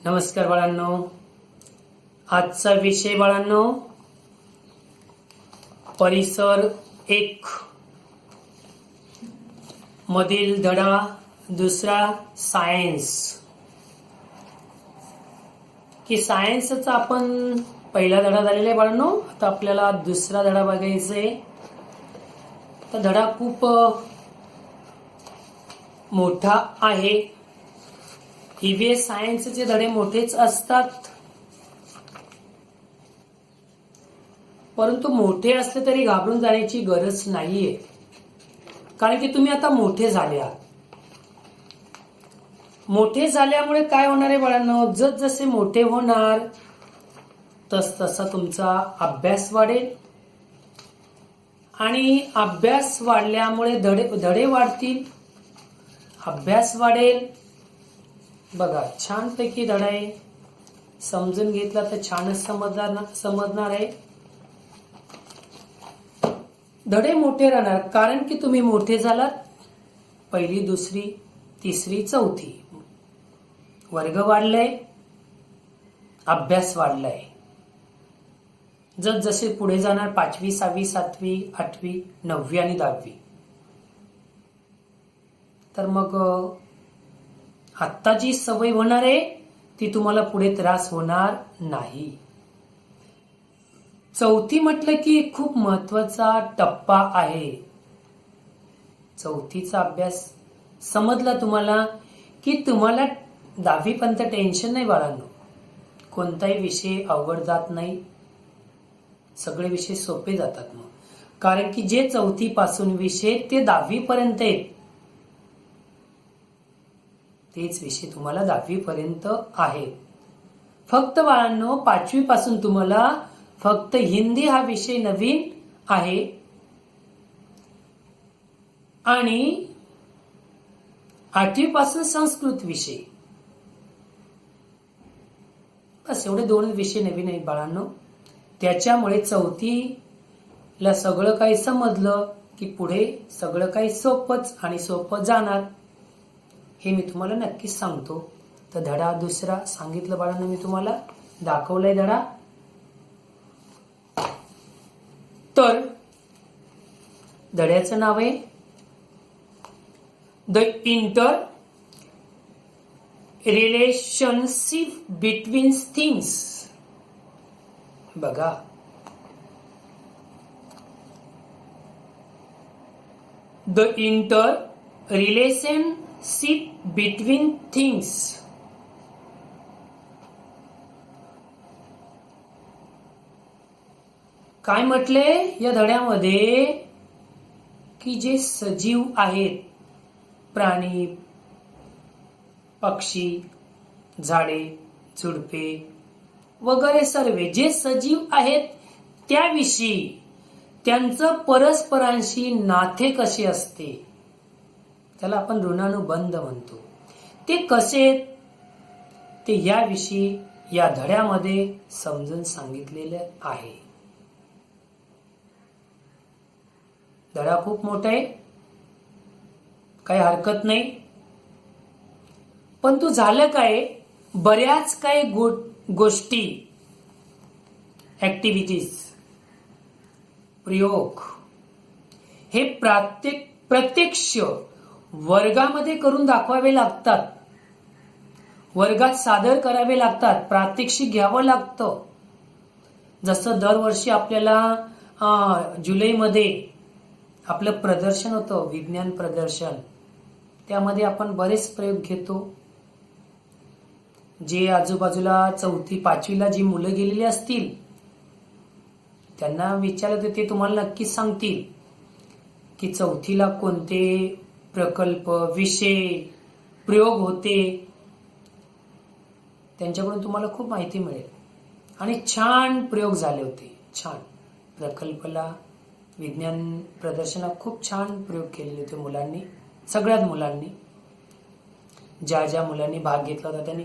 नमस्कार बाळांनो. आजचा विषय बाळांनो परिसर 1 मधील धडा दुसरा सायन्स. की सायन्सचा आपण पहिला धडा झालेला आहे बाळांनो. आता आपल्याला दुसरा धडा बघायचा आहे. तर धडा खूप मोठा आहे. ईव्हीएस सायन्सचे धडे मोठेच असतात, परंतु मोठे असले तरी घाबरून जाण्याची गरज नाहीये, कारण की तुम्ही आता मोठे झाले आहात. मोठे झाल्यामुळे काय होणार आहे बाळांनो, जसे मोठे होणार तसा तुमचा अभ्यास वाढेल आणि अभ्यास वाढल्यामुळे धडे वाढतील, अभ्यास वाढेल. बघा छानपैकी धडा आहे, समजून घेतला तर छानच समजणार आहे. धडे मोठे राहणार कारण की तुम्ही मोठे झालात. पहिली दुसरी तिसरी चौथी वर्ग वाढलाय, अभ्यास वाढलाय. जसे पुढे जाणार 5वी 6वी 7वी 8वी 9वी आणि 10वी, तर मग आत्ता जी सवय होणार आहे ती तुम्हाला पुढे त्रास होणार नाही. चौथी म्हटलं की खूप महत्वाचा टप्पा आहे. चौथीचा अभ्यास समजला तुम्हाला की तुम्हाला 10वी पर्यंत टेन्शन नाही बाळांनो. कोणताही विषय अवघड जात नाही, सगळे विषय सोपे जातात. मग कारण की जे 4थी पासून विषय ते 10वी पर्यंत आहेत, तेच विषय तुम्हाला 10वी पर्यंत आहेत. फक्त बाळांनो 5वी पासून तुम्हाला फक्त हिंदी हा विषय नवीन आहे आणि 8वी पासून संस्कृत विषय. बस एवढे 2 विषय नवीन आहेत बाळांनो. त्याच्यामुळे 4थीला सगळं काही समजलं की पुढे सगळं काही सोपंच आणि सोपं जाणार, हे मी तुम्हाला नक्कीच सांगतो. तर धडा दुसरा सांगितलं बाळांनो, मी तुम्हाला दाखवलाय धडा. तर धड्याचं नाव आहे the interrelationship between things. बघा the interrelationship between things. काय म्हटले या धड्यामध्ये की जे सजीव आहेत, प्राणी पक्षी झाडे झुडपे वगैरे सर्व जे सजीव आहेत त्याविषयी त्यांचं परस्परांशी नाते कसे असते, त्याला आपण ऋणानुबंध म्हणतो, ते कसे ते याविषयी या धड्यामध्ये समजून सांगितलेलं आहे. धडा खूप मोठा आहे, काही हरकत नाही. पण तू झालं काय, बऱ्याच काही गोष्टी ऍक्टिव्हिटीज प्रयोग हे प्रत्यक्ष वर्गामध्ये करून दाखवावे लागतात, वर्गात सादर करावे लागतात, प्रात्यक्षिक घ्यावं लागतं. जसं दरवर्षी आपल्याला जुलैमध्ये आपलं प्रदर्शन होतं, विज्ञान प्रदर्शन. त्यामध्ये आपण बरेच प्रयोग घेतो. जे आजूबाजूला 4थी 5वीला जी मुलं गेलेली असतील त्यांना विचारलं तर ते तुम्हाला नक्कीच सांगतील की 4थीला कोणते प्रकल्प विषय प्रयोग होते. त्यांच्याकडून तुम्हाला खूप माहिती मिळेल. आणि छान प्रयोग झाले होते, छान प्रकल्पला विज्ञान प्रदर्शनात खूप छान प्रयोग केलेले होते मुलांनी, सगळ्याच मुलांनी. ज्या मुलांनी भाग घेतला होता त्यांनी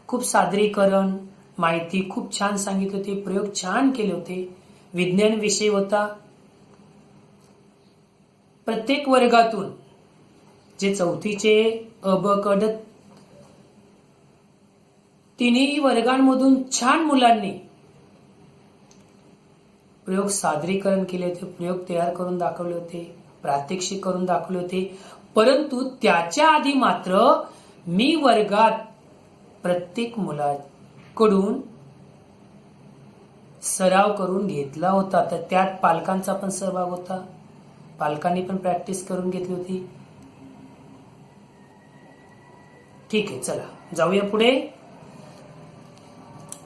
खूप सादरीकरण माहिती खूप छान सांगितली होती, प्रयोग छान केले होते. विज्ञान विषय होता. प्रत्येक वर्गातून जे 4थीचे अ ब क ड तिन्ही वर्गांमधून छान मुलांनी प्रयोग सादरीकरण केले होते, प्रयोग तयार करून दाखवले होते, प्रात्यक्षिक करून दाखवले होते. परंतु त्याच्या आधी मात्र मी वर्गात प्रत्येक मुलाकडून सराव करून घेतला होता. तर त्यात पालकांचा पण सहभाग होता, पालकांनी पण प्रॅक्टिस करून घेतली होती. ठीक आहे, चला जाऊया पुढे.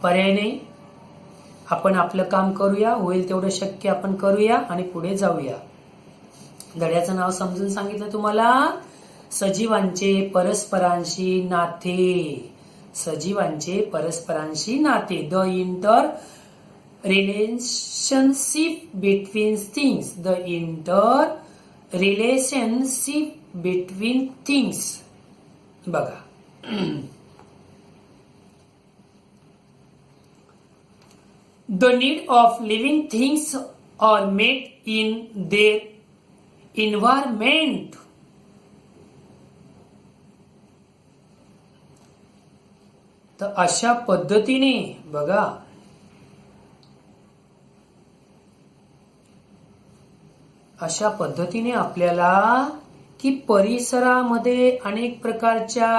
पर्याय नाही, आपण आपलं काम करूया, होईल तेवढं शक्य आपण करूया आणि पुढे जाऊया. धड्याचं नाव समजून सांगितलं तुम्हाला. सजीवांचे परस्परांशी नाते. सजीवांचे परस्परांशी नाते. The interrelationship between things. The interrelationship between things. बघा, the need of living things are met in their environment. तर अशा पद्धतीने बघा, अशा पद्धतीने आपल्याला की परिसरामध्ये अनेक प्रकारच्या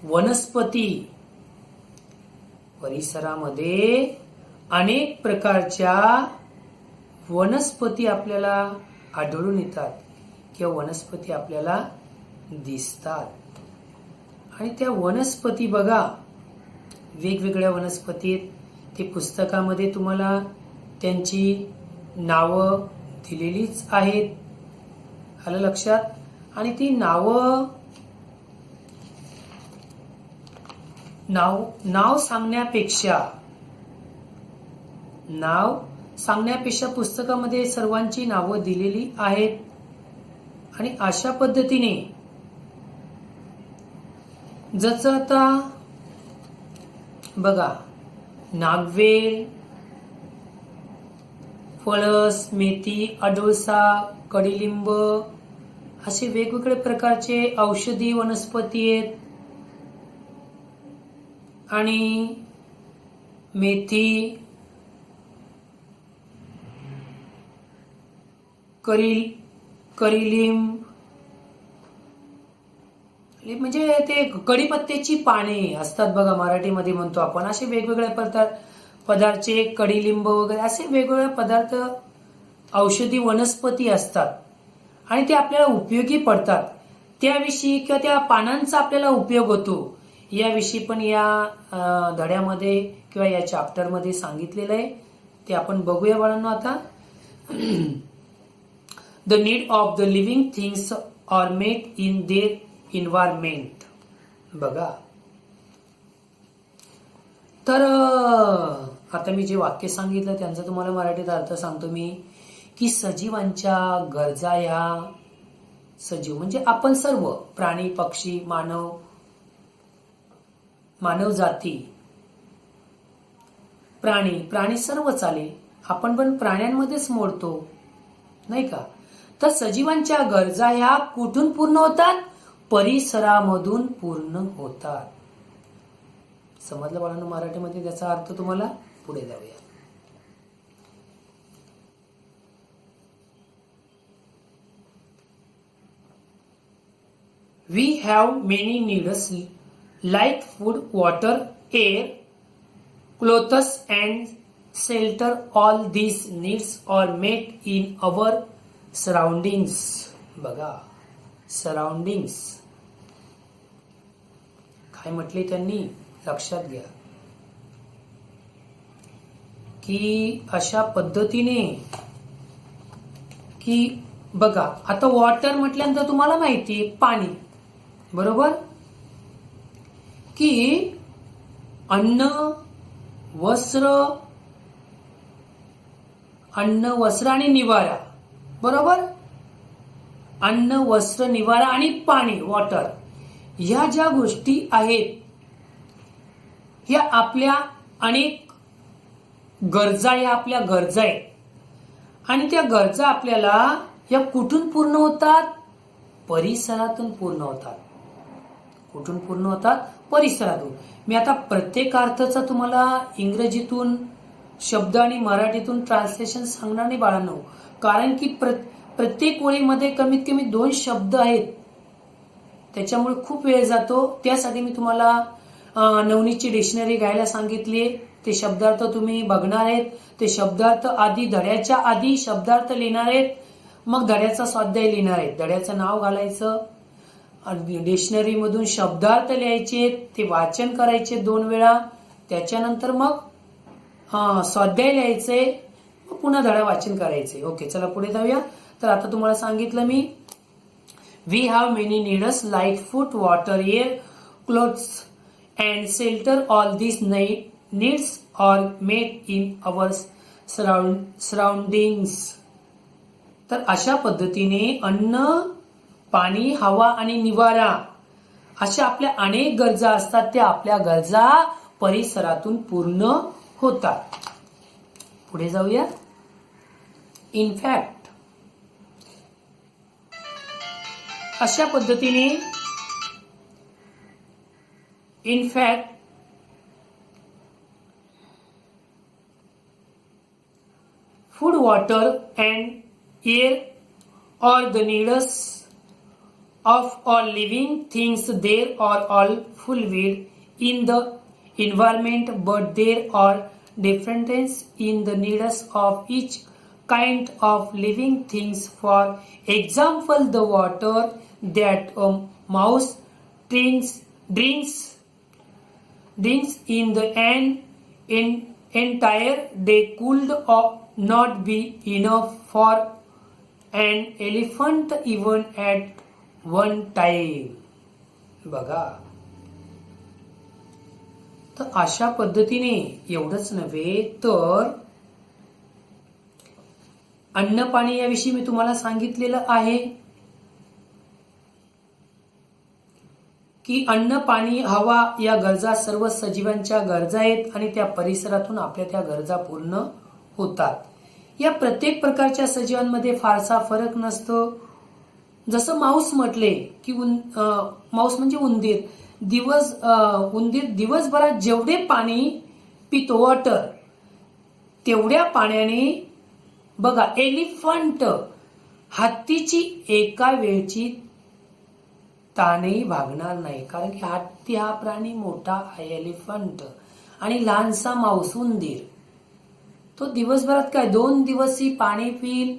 वनस्पती, परिसरामध्ये अनेक प्रकारच्या वनस्पती आपल्याला आढळून येतात किंवा वनस्पती आपल्याला दिसतात. आणि त्या वनस्पती बघा, वेगवेगळ्या वनस्पती आहेत. ते पुस्तकामध्ये तुम्हाला त्यांची नावं दिलेलीच आहेत. आलं लक्षात? आणि ती नाव सांगण्यापेक्षा पुस्तकामध्ये सर्वांची नावं दिलेली आहेत. आणि अशा पद्धतीने जसं आता बघा, नागवेल, फणस, मेथी, अडुळसा, कडुलिंब असे वेगवेगळे प्रकारचे औषधी वनस्पती आहेत. आणि मेथी, कढीलिंब म्हणजे ते कढीपत्त्याची पाने असतात बघा, मराठीमध्ये म्हणतो आपण. असे वेगवेगळ्या पदार्थचे कडुलिंब वगैरे असे वेगवेगळे पदार्थ औषधी वनस्पती असतात आणि ते आपल्याला उपयोगी पडतात. त्याविषयी किंवा त्या पानांचा आपल्याला उपयोग होतो याविषयी पण या धड्यामध्ये किंवा या चॅप्टरमध्ये सांगितलेलं आहे. ते आपण बघूया बाळांनो आता. The need of the living things are met in their environment. बघा, तर आता मी जे वाक्य सांगितलं त्यांचा तुम्हाला मराठीत अर्थ सांगतो मी, की सजीवांच्या गरजा ह्या, सजीव म्हणजे आपण सर्व, प्राणी, पक्षी, मानव जाती, प्राणी सर्वच आले. आपण पण प्राण्यांमध्येच मोडतो, नाही का? तर सजीवांच्या गरजा ह्या कुठून पूर्ण होतात? परिसरामधून पूर्ण होतात. समजलं बाळांनो मराठीमध्ये त्याचा अर्थ तुम्हाला? पुढे जाऊया. We have many needs like food, water, air, clothes and shelter. All these needs are met in our surroundings. बघा, सराउंडिंग्स काय म्हटले त्यांनी? लक्षात घ्या की अशा पद्धतीने की बघा, आता वॉटर म्हटल्यानंतर तुम्हाला माहिती आहे पाणी, बरोबर? की अन्न वस्त्र आणि निवारा, बरोबर? अन्न, वस्त्र, निवारा आणि पाणी, वॉटर, ह्या ज्या गोष्टी आहेत ह्या आपल्या अनेक गरजा, या आपल्या गरजा आहेत. आणि त्या गरजा आपल्याला या कुठून पूर्ण होतात? परिसरातून पूर्ण होतात. कुठून पूर्ण होतात? परिसरातून. मी आता प्रत्येक अर्थाचा तुम्हाला इंग्रजीतून शब्द आणि मराठीतून ट्रान्सलेशन सांगणार नाही बाळांनो, कारण की प्रत्येक ओळीमध्ये कमीत कमी 2 शब्द आहेत, त्याच्यामुळे खूप वेळ जातो. त्यासाठी मी तुम्हाला नवनीतची डिक्शनरी घ्यायला सांगितली. ते शब्दार्थ तुम्ही बघणार आहेत. ते शब्दार्थ आधी धड्याच्या आधी शब्दार्थ लिहिणार आहेत, मग धड्याचा स्वाध्याय लिहिणार आहेत. धड्याचं नाव घालायचं, डिक्शनरी मधून शब्दार्थ लिहायचे, ते वाचन करायचे 2 वेळा, त्याच्यानंतर मग स्वाध्याय लिहायचे, मग पुन्हा धडा वाचन करायचे. ओके, चला पुढे जाऊया. तर आता तुम्हाला सांगितलं मी, we have many needs like food, water, air, clothes and shelter. All this needs are made in our surroundings. तर अशा पद्धतीने अन्न, पाणी, हवा आणि निवारा अशा आपल्या अनेक गरजा असतात. त्या आपल्या गरजा परिसरातून पूर्ण होतात. पुढे जाऊया. इनफॅक्ट, अशा पद्धतीने in fact food, water and air are the needs of all living things. There are all fulfilled in the environment, but there are differences in the needs of each kind of living things. For example, the water that a mouse drinks in the entire day could not be enough for an elephant even at one time. बघा, तर अशा पद्धतीने एवढंच नव्हे तर अन्न पाणी याविषयी मी तुम्हाला सांगितलेलं आहे की अन्न, पाणी, हवा या गरजा सर्व सजीवांच्या गरजा आहेत आणि त्या परिसरातून आपल्या त्या गरजा पूर्ण होतात. या प्रत्येक प्रकारच्या सजीवांमध्ये फारसा फरक नसतो. जसं माऊस म्हटले की माऊस म्हणजे उंदीर, उंदीर दिवसभरात जेवढे पाणी पितो, वॉटर, तेवढ्या पाण्याने बघा एलिफंट, हत्तीची एका वेळची ताणही भागणार नाही. कारण की हत्ती हा प्राणी मोठा आहे, एलिफंट, आणि लहानसा माऊस उंदीर, तो दिवसभरात काय 2 दिवसही पाणी पिईल,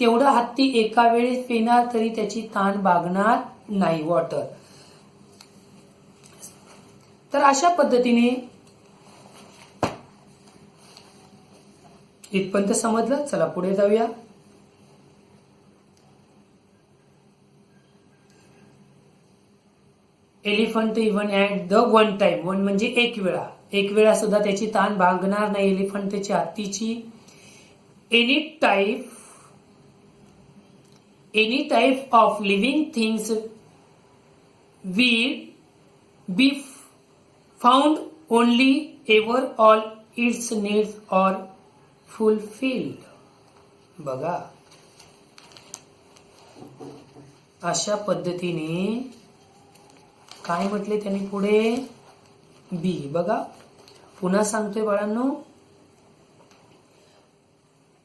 तेवढं हत्ती एका वेळेस पिणार तरी त्याची ताण भागणार नाही, वॉटर. तर अशा पद्धतीने इथपर्यंत समजलं. चला पुढे जाऊया. Elephant even at the one time. One म्हणजे एक वेळा सुद्धा त्याची ताण भागणार नाही एलिफंटची, हत्तीची. Any type of living things will be found only ever all its needs are fulfilled. बघा, अशा पद्धतीने काय म्हटले त्यांनी पुढे, बी. बघा, पुन्हा सांगतोय बाळांनो,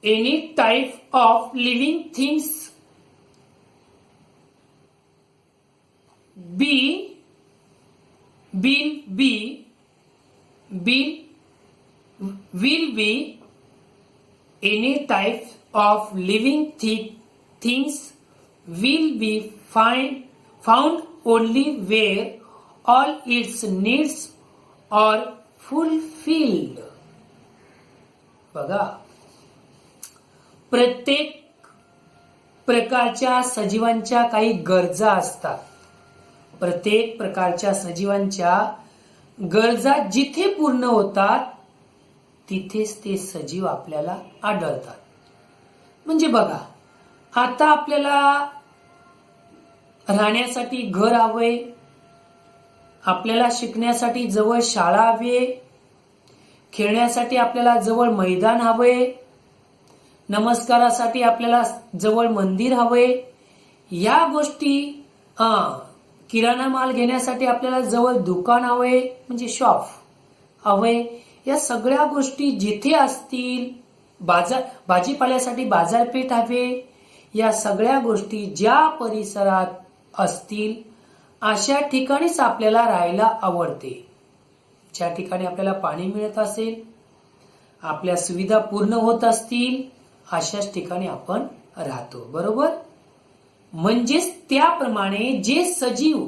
any type of living things will be any type of living things will be found only where all its needs are fulfilled. बघा, प्रत्येक प्रकारच्या सजीवांच्या काही गरजा असतात. प्रत्येक प्रकारच्या सजीवांच्या गरजा जिथे पूर्ण होतात तिथेच ते सजीव आपल्याला आढळतात. म्हणजे बघा, आता आपल्याला राहण्यासाठी घर हवे, आपल्याला शिकण्यासाठी जवळ शाळा हवी, खेळण्यासाठी आपल्याला जवळ मैदान हवे, नमस्कारासाठी आपल्याला जवळ मंदिर हवे. या गोष्टी किराणा माल घेण्यासाठी आपल्याला जवळ दुकान हवे म्हणजे शॉप हवे. या सगळ्या गोष्टी जिथे असतील, भाजीपाल्यासाठी बाजारपेठ हवे, या सगळ्या गोष्टी ज्या परिसरात असतील अशा ठिकाणीच आपल्याला राहायला आवडते. ज्या ठिकाणी आपल्याला पाणी मिळत असेल, आपल्या सुविधा पूर्ण होत असतील अशाच ठिकाणी आपण राहतो. बरोबर. म्हणजेच त्याप्रमाणे जे सजीव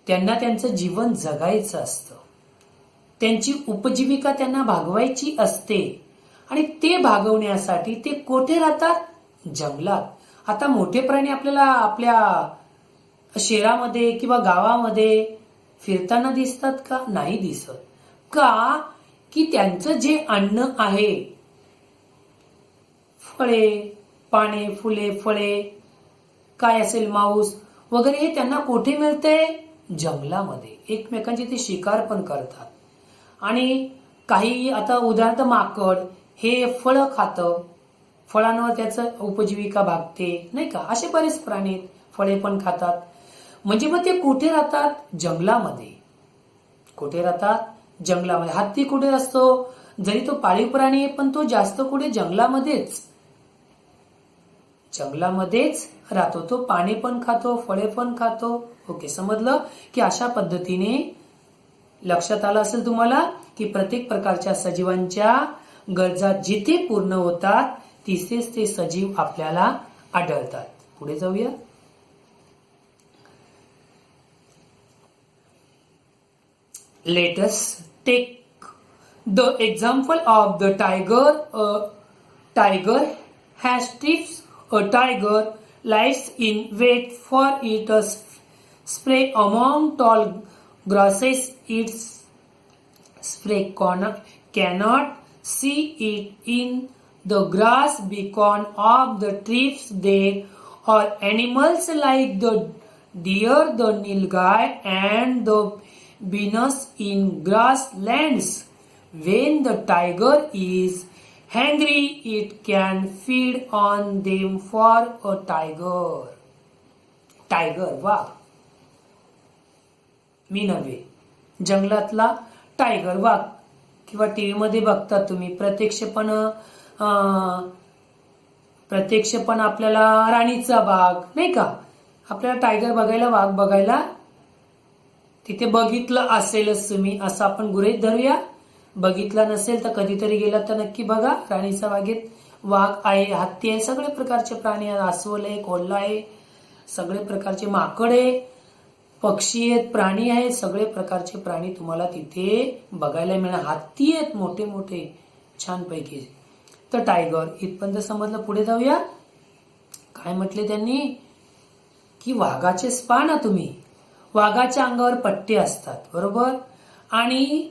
त्यांना त्यांचं जीवन जगायचं असतं, त्यांची उपजीविका त्यांना भागवायची असते आणि ते भागवण्यासाठी ते कोठे राहतात? जंगलात. आता मोठे प्राणी आपल्याला आपल्या शहरामध्ये किंवा गावामध्ये फिरताना दिसतात का? नाही दिसत. का? की त्यांचं जे अन्न आहे, फळे, पाने, फुले, फळे, काय असेल मांस वगैरे, हे त्यांना कोठे मिळते? जंगलामध्ये. एकमेकांची ते शिकार पण करतात. आणि काही आता उदाहरणार्थ माकड हे फळं खातं, फळांवर त्याचं उपजीविका भागते, नाही का? असे बरेच प्राणी फळे पण खातात. म्हणजे मग ते कुठे राहतात? जंगलामध्ये. कुठे राहतात? जंगलामध्ये. हत्ती कुठे असतो? जरी तो पाळीव प्राणी आहे पण तो जास्त कुठे? जंगलामध्येच. जंगलामध्येच राहतो तो. पाने पण खातो, फळे पण खातो. ओके, समजलं की अशा पद्धतीने लक्षात आलं असेल तुम्हाला की प्रत्येक प्रकारच्या सजीवांच्या गरजा जिथे पूर्ण होतात तिथेच ते सजीव आपल्याला आढळतात. पुढे जाऊया. Let us take the example of the tiger. A tiger has strips. A tiger lies in wait for its prey among tall grasses. Its prey cannot see it in the grass because of the trips. There are animals like the deer, the nilgai, and the Venus in grasslands. When the tiger is hungry, it can feed on them for a tiger. Tiger, वाघ. मी नव्हे, जंगलातला tiger, वाघ. किंवा TV मध्ये बघतात तुम्ही, प्रत्यक्ष पण आपल्याला राणीचा बाग, नाही का? आपल्याला टायगर बघायला, वाघ बघायला तिथे बघितलं असेलच तुम्ही, असं आपण गृहीत धरूया. बघितला नसेल तर कधीतरी गेला तर नक्की बघा. राणीच्या बागेत वाघ आहे, हत्ती आहे, सगळे प्रकारचे प्राणी आहेत. अस्वल आहे, कोल्हा आहे, सगळे प्रकारचे माकड आहे, पक्षी आहेत, प्राणी आहेत, सगळे प्रकारचे प्राणी तुम्हाला तिथे बघायला मिळणार. हत्ती आहेत मोठे मोठे छानपैकी. तर टायगर इथपर्यंत समजलं. पुढे जाऊया. काय म्हटले त्यांनी की वाघाचे पहा ना तुम्ही, वाघाच्या अंगावर पट्टे असतात, बरोबर. आणि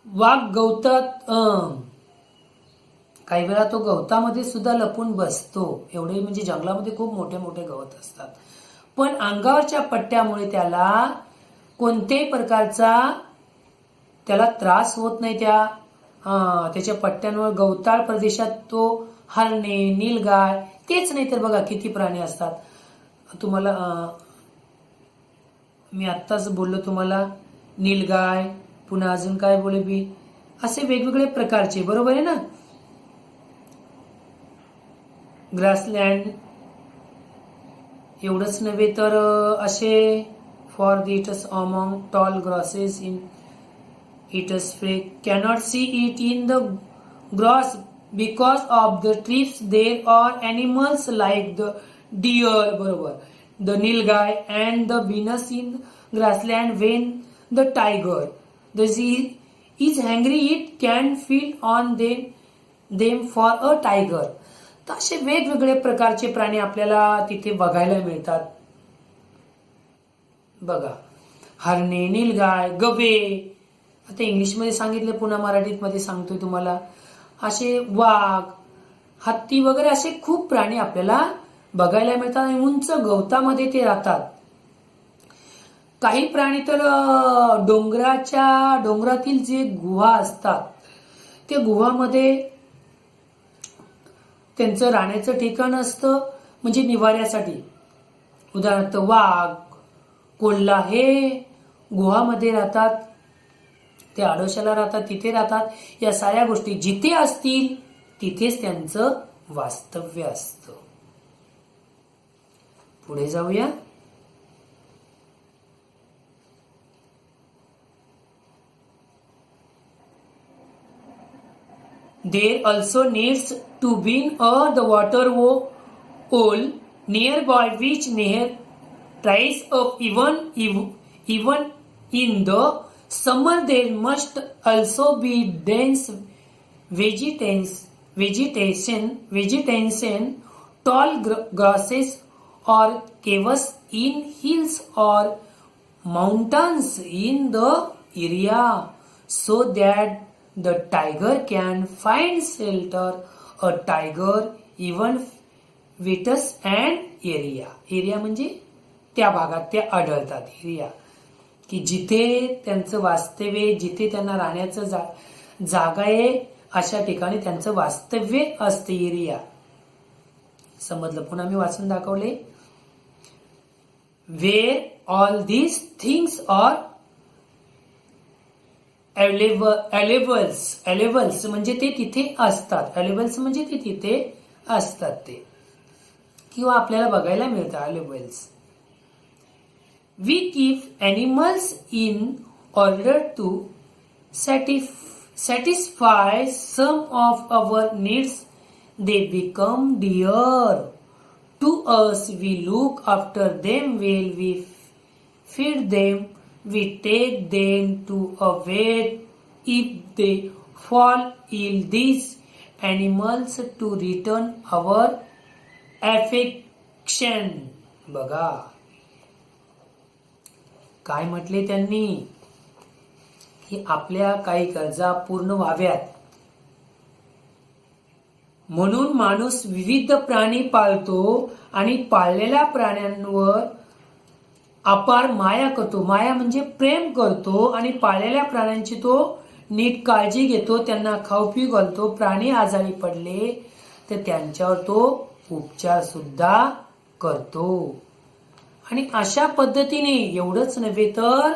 वाघ गवतात, काही वेळा तो गवतामध्ये सुद्धा लपून बसतो. एवढे म्हणजे जंगलामध्ये खूप मोठे मोठे गवत असतात. पण अंगावरच्या पट्ट्यामुळे त्याला कोणत्याही प्रकारचा त्याला त्रास होत नाही. त्याच्या पट्ट्यांवर गवताळ प्रदेशात तो हरणे, नीलगाय, तेच नाही तर बघा किती प्राणी असतात. तुम्हाला मी आत्ताच बोललो तुम्हाला, नीलगाय, पुन्हा अजून काय बोले बी, असे वेगवेगळे प्रकारचे, बरोबर आहे ना. ग्रासलँड एवढंच नव्हे तर असे for the its among tall grasses in its prey cannot see it in the grass because of the stripes. There are animals like the deer, बरोबर, the nilgai and the venus in grassland. When the tiger is hungry, it can feed on them for a tiger. तर असे वेगवेगळे प्रकारचे प्राणी आपल्याला तिथे बघायला मिळतात. बघा, हरणे, नीलगाय, गवे, आता इंग्लिश मध्ये सांगितले, पुन्हा मराठीत मध्ये सांगतोय तुम्हाला. असे वाघ, हत्ती वगैरे असे खूप प्राणी आपल्याला बघायला मिळतात आणि उंच गवतामध्ये ते राहतात. काही प्राणी तर डोंगरातील जे गुहा असतात, ते गुहामध्ये त्यांचं राहण्याचं ठिकाण असतं, म्हणजे निवाऱ्यासाठी. उदाहरणार्थ वाघ, कोल्हा हे गुहामध्ये राहतात, ते आडोशाला राहतात, तिथे राहतात. या साऱ्या गोष्टी जिथे असतील तिथेच त्यांचं वास्तव्य असतं. पुढे जाऊया. There also needs to be the water hole nearby which dries up even in the summer. There must also be dense vegetation, tall grasses or caves in hills or mountains in the area, so that the tiger can find shelter. A tiger even visits an area. Area म्हणजे त्या भागात ते आढळतात. Area की जिथे त्यांचं वास्तव्य, जिथे त्यांना राहण्याचं जागा आहे, अशा ठिकाणी त्यांचं वास्तव्य असते. एरिया समजलं. पुन्हा मी वाचून दाखवले. Where all these things are availables म्हणजे ते तिथे असतात. अवेलेबल्स म्हणजे ते तिथे असतात, ते किंवा आपल्याला बघायला मिळतात. Availables. We keep animals in order to satisfy some of our needs. They become dear to us. We look after them well. We feed them. We take them to a vet if they fall ill. These animals to return our affection. बघा काय म्हटले त्यांनी, की आपल्या काही गरजा पूर्ण व्हाव्यात म्हणून माणूस विविध प्राणी पाळतो आणि पाळलेल्या प्राण्यांवर अपार माया करतो. माया म्हणजे प्रेम करतो आणि पाळलेल्या प्राण्यांची तो नीट काळजी घेतो, त्यांना खाऊ पिऊ घालतो. प्राणी आजारी पडले तर त्यांच्यावर तो उपचार सुद्धा करतो. आणि अशा पद्धतीने एवढंच नव्हे तर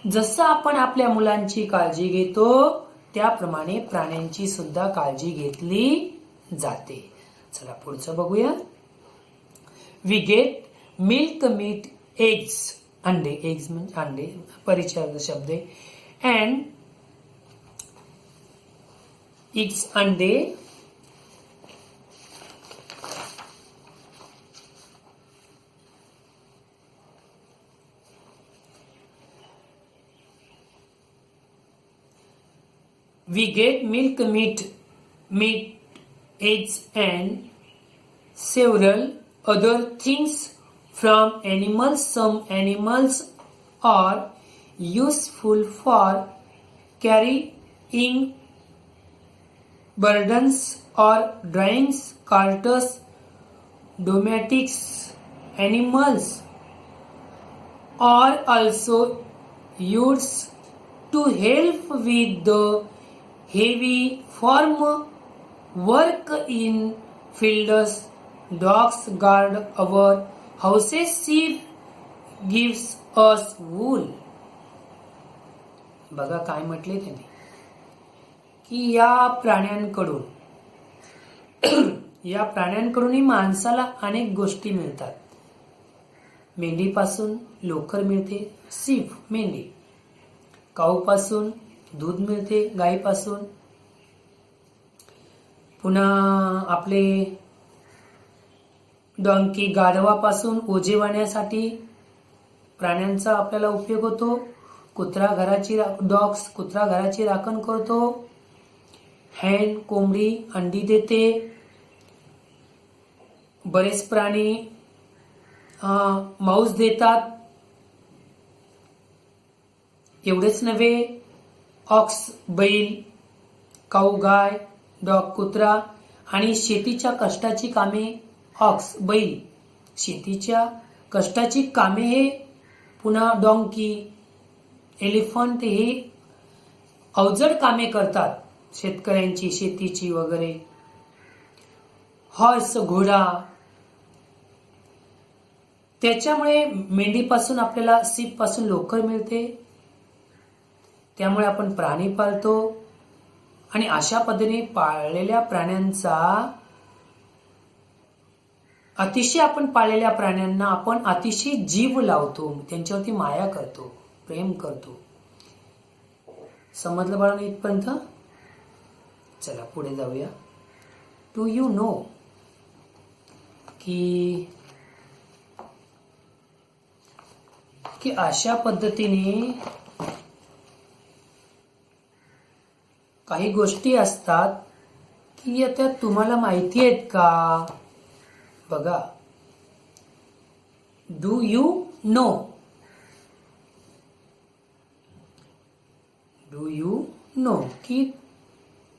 जसं आपण आपल्या मुलांची काळजी घेतो त्याप्रमाणे प्राण्यांची सुद्धा काळजी घेतली जाते. चला पुढचं बघूया. We get milk, meat, eggs, अंडे. एग्स म्हणजे अंडे, परिचयाचा शब्द आहे. अँड इट्स अंडे we get milk, meat, eggs and several other things from animals. Some animals are useful for carrying burdens or drawing carts. Domestic animals are also used to help with the heavy farm work in fields. Dogs guard our houses. Sheep gives us wool. बघा काय म्हटले त्यांनी, की या प्राण्यांकडूनही माणसाला अनेक गोष्टी मिळतात. मेंढीपासून लोकर मिळते, शीप मेंढी. काऊपासून दूध मिळते, गायीपासून. पुन्हा आपले डॉंकी, गाढवापासून ओझे वाहण्यासाठी प्राण्यांचा आपल्याला उपयोग होतो. कुत्रा घराची राखण करतो. हॅन, कोंबडी अंडी देते. बरेच प्राणी मांस देतात. एवढेच नव्हे, ऑक्स बैल, काऊ गाय, डॉग कुत्रा आणि शेतीच्या कष्टाची कामे. ऑक्स बैल शेतीच्या कष्टाची कामे हे. पुन्हा डॉंकी, एलिफंट हे अवजड कामे करतात शेतकऱ्यांची, शेतीची वगैरे. हॉर्स घोडा. त्याच्यामुळे मेंढीपासून आपल्याला सीप पासून लोकर मिळते. त्यामुळे आपण प्राणी पाळतो आणि अशा पद्धतीने पाळलेल्या प्राण्यांचा अतिशय आपण पाळलेल्या प्राण्यांना आपण अतिशय जीव लावतो, त्यांच्यावरती माया करतो, प्रेम करतो. समजलं बाळांनो इथपर्यंत? चला पुढे जाऊया. डू यू नो की अशा पद्धतीने काही गोष्टी असतात की आता तुम्हाला माहिती आहेत का? बघा, do you know, do you know की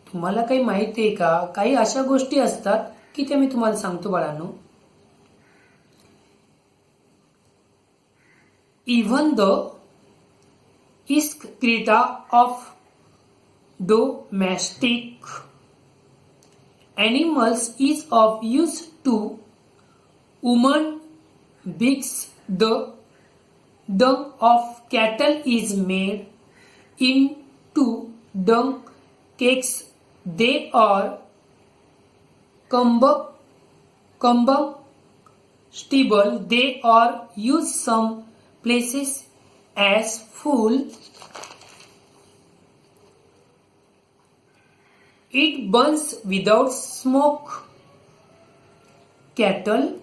तुम्हाला काही माहिती आहे का? काही अशा गोष्टी असतात की त्या मी तुम्हाला सांगतो बाळांनो. Even the excreta of domestic animals is of use to women. Bigs the dung of cattle is made into dung cakes. They are combustible. They are used some places as fuel. It burns without smoke. Cattle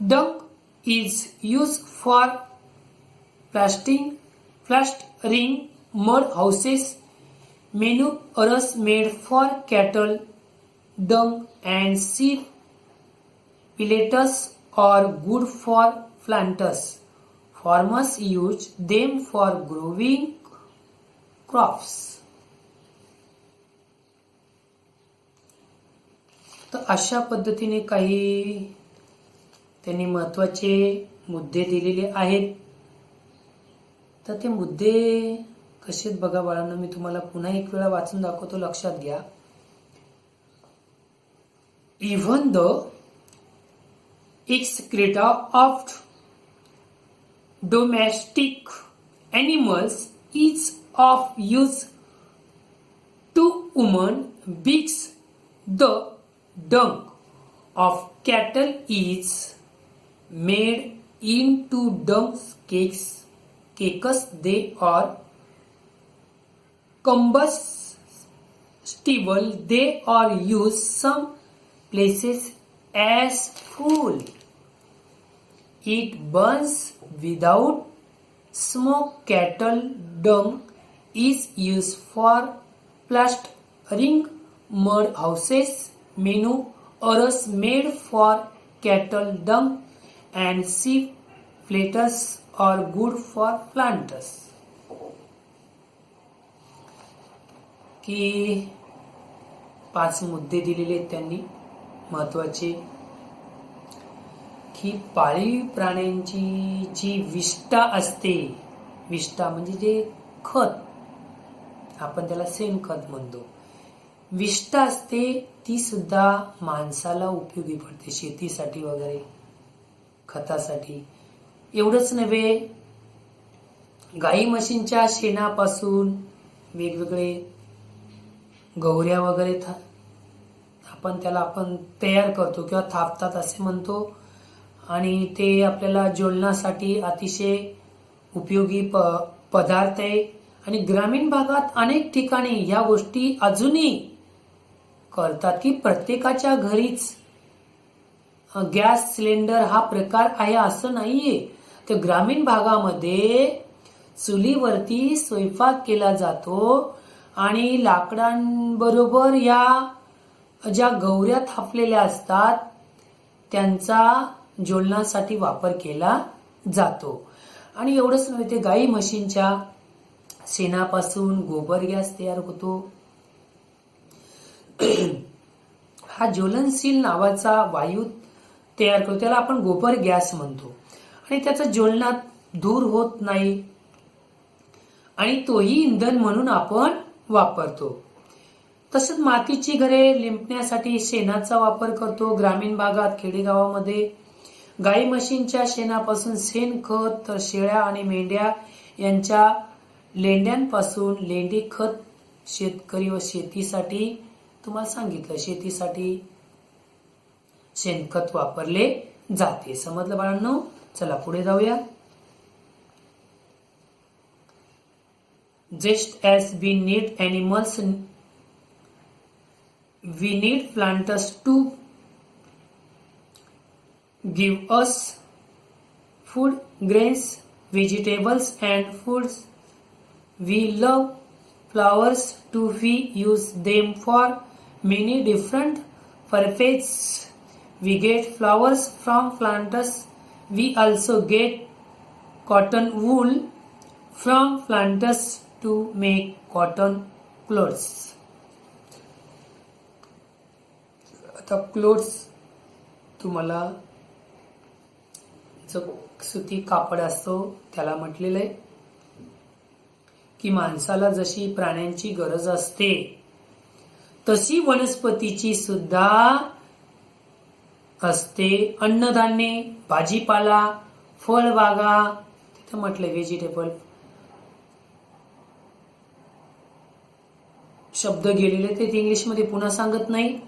dung is used for plastering mud houses. Manures made for cattle dung and sheep pellets are good for planters. Farmers use them for growing crops. तर अशा पद्धतीने काही त्यांनी महत्वाचे मुद्दे दिलेले आहेत. तर ते मुद्दे कसे आहेत बघा बाळांनो, मी तुम्हाला पुन्हा एक वेळा वाचून दाखवतो, लक्षात घ्या. Even the excreta of domestic animals is of use to women. Bigs the dung of cattle is made into dung cakes. They are combustible. They are used some places as fuel. It burns without smoke. Cattle dung is used for plastering mud houses. Manures made for cattle dung and sheep pellets are good for planters. की 5 मुद्दे दिलेले आहेत त्यांनी महत्वाचे, की पाळीव प्राण्यांची जी विष्ठा असते, विष्ठा म्हणजे जे खत, आपण त्याला शेणखत म्हणतो, विष्ठा असते ती सुद्धा माणसाला उपयोगी पडते, शेतीसाठी वगैरे, खतासाठी. एवढंच नव्हे, गाई म्हशींच्या शेणापासून वेगवेगळे गौऱ्या वगैरे आपण तयार करतो किंवा थापतात असे म्हणतो, आणि ते आपल्याला ज्वलनासाठी अतिशय उपयोगी पदार्थ आहे. आणि ग्रामीण भागात अनेक ठिकाणी या गोष्टी अजूनही करतात, की प्रत्येकाच्या घरीच गॅस सिलेंडर हा प्रकार आहे असं नाहीये. तर ग्रामीण भागामध्ये चुलीवरती स्वयंपाक केला जातो आणि लाकडांबरोबर या ज्या गौऱ्या थापलेल्या असतात त्यांचा ज्वलनासाठी वापर केला जातो. आणि एवढंच नव्हे, ते गाई म्हशींच्या शेणापासून गोबर गॅस तयार होतो. हा ज्वलनशील नावाचा वायू तयार करतो, त्याला आपण गोबर गॅस म्हणतो, आणि त्याचा ज्वलनात धूर होत नाही आणि तोही इंधन म्हणून आपण वापरतो. तसंच मातीची घरे लिंपण्यासाठी शेणाचा वापर करतो. ग्रामीण भागात, खेडेगावामध्ये गाई म्हशींच्या शेणापासून शेणखत, तर शेळ्या आणि मेंढ्या यांच्या लेंड्यांपासून लेंडी खत शेतकरी व शेतीसाठी, तुम्हाला सांगितलं, शेतीसाठी शेणखत वापरले जाते. समजलं बाळांनो? चला पुढे जाऊया. Just as we need animals, we need plants to give us food, grains, vegetables and foods. We love flowers too. We use them for many different purposes. We get flowers from plants. We also get cotton wool from plants to make cotton clothes. आता clothes तुम्हाला जो सुती कापड असतो त्याला म्हटलेलं आहे की माणसाला जशी प्राण्यांची गरज असते तशी वनस्पतीची सुद्धा असते. अन्नधान्य, भाजीपाला, फळबागा, तिथं म्हटलंय व्हेजिटेबल, शब्द गेलेले ते इंग्लिशमध्ये पुन्हा सांगत नाही.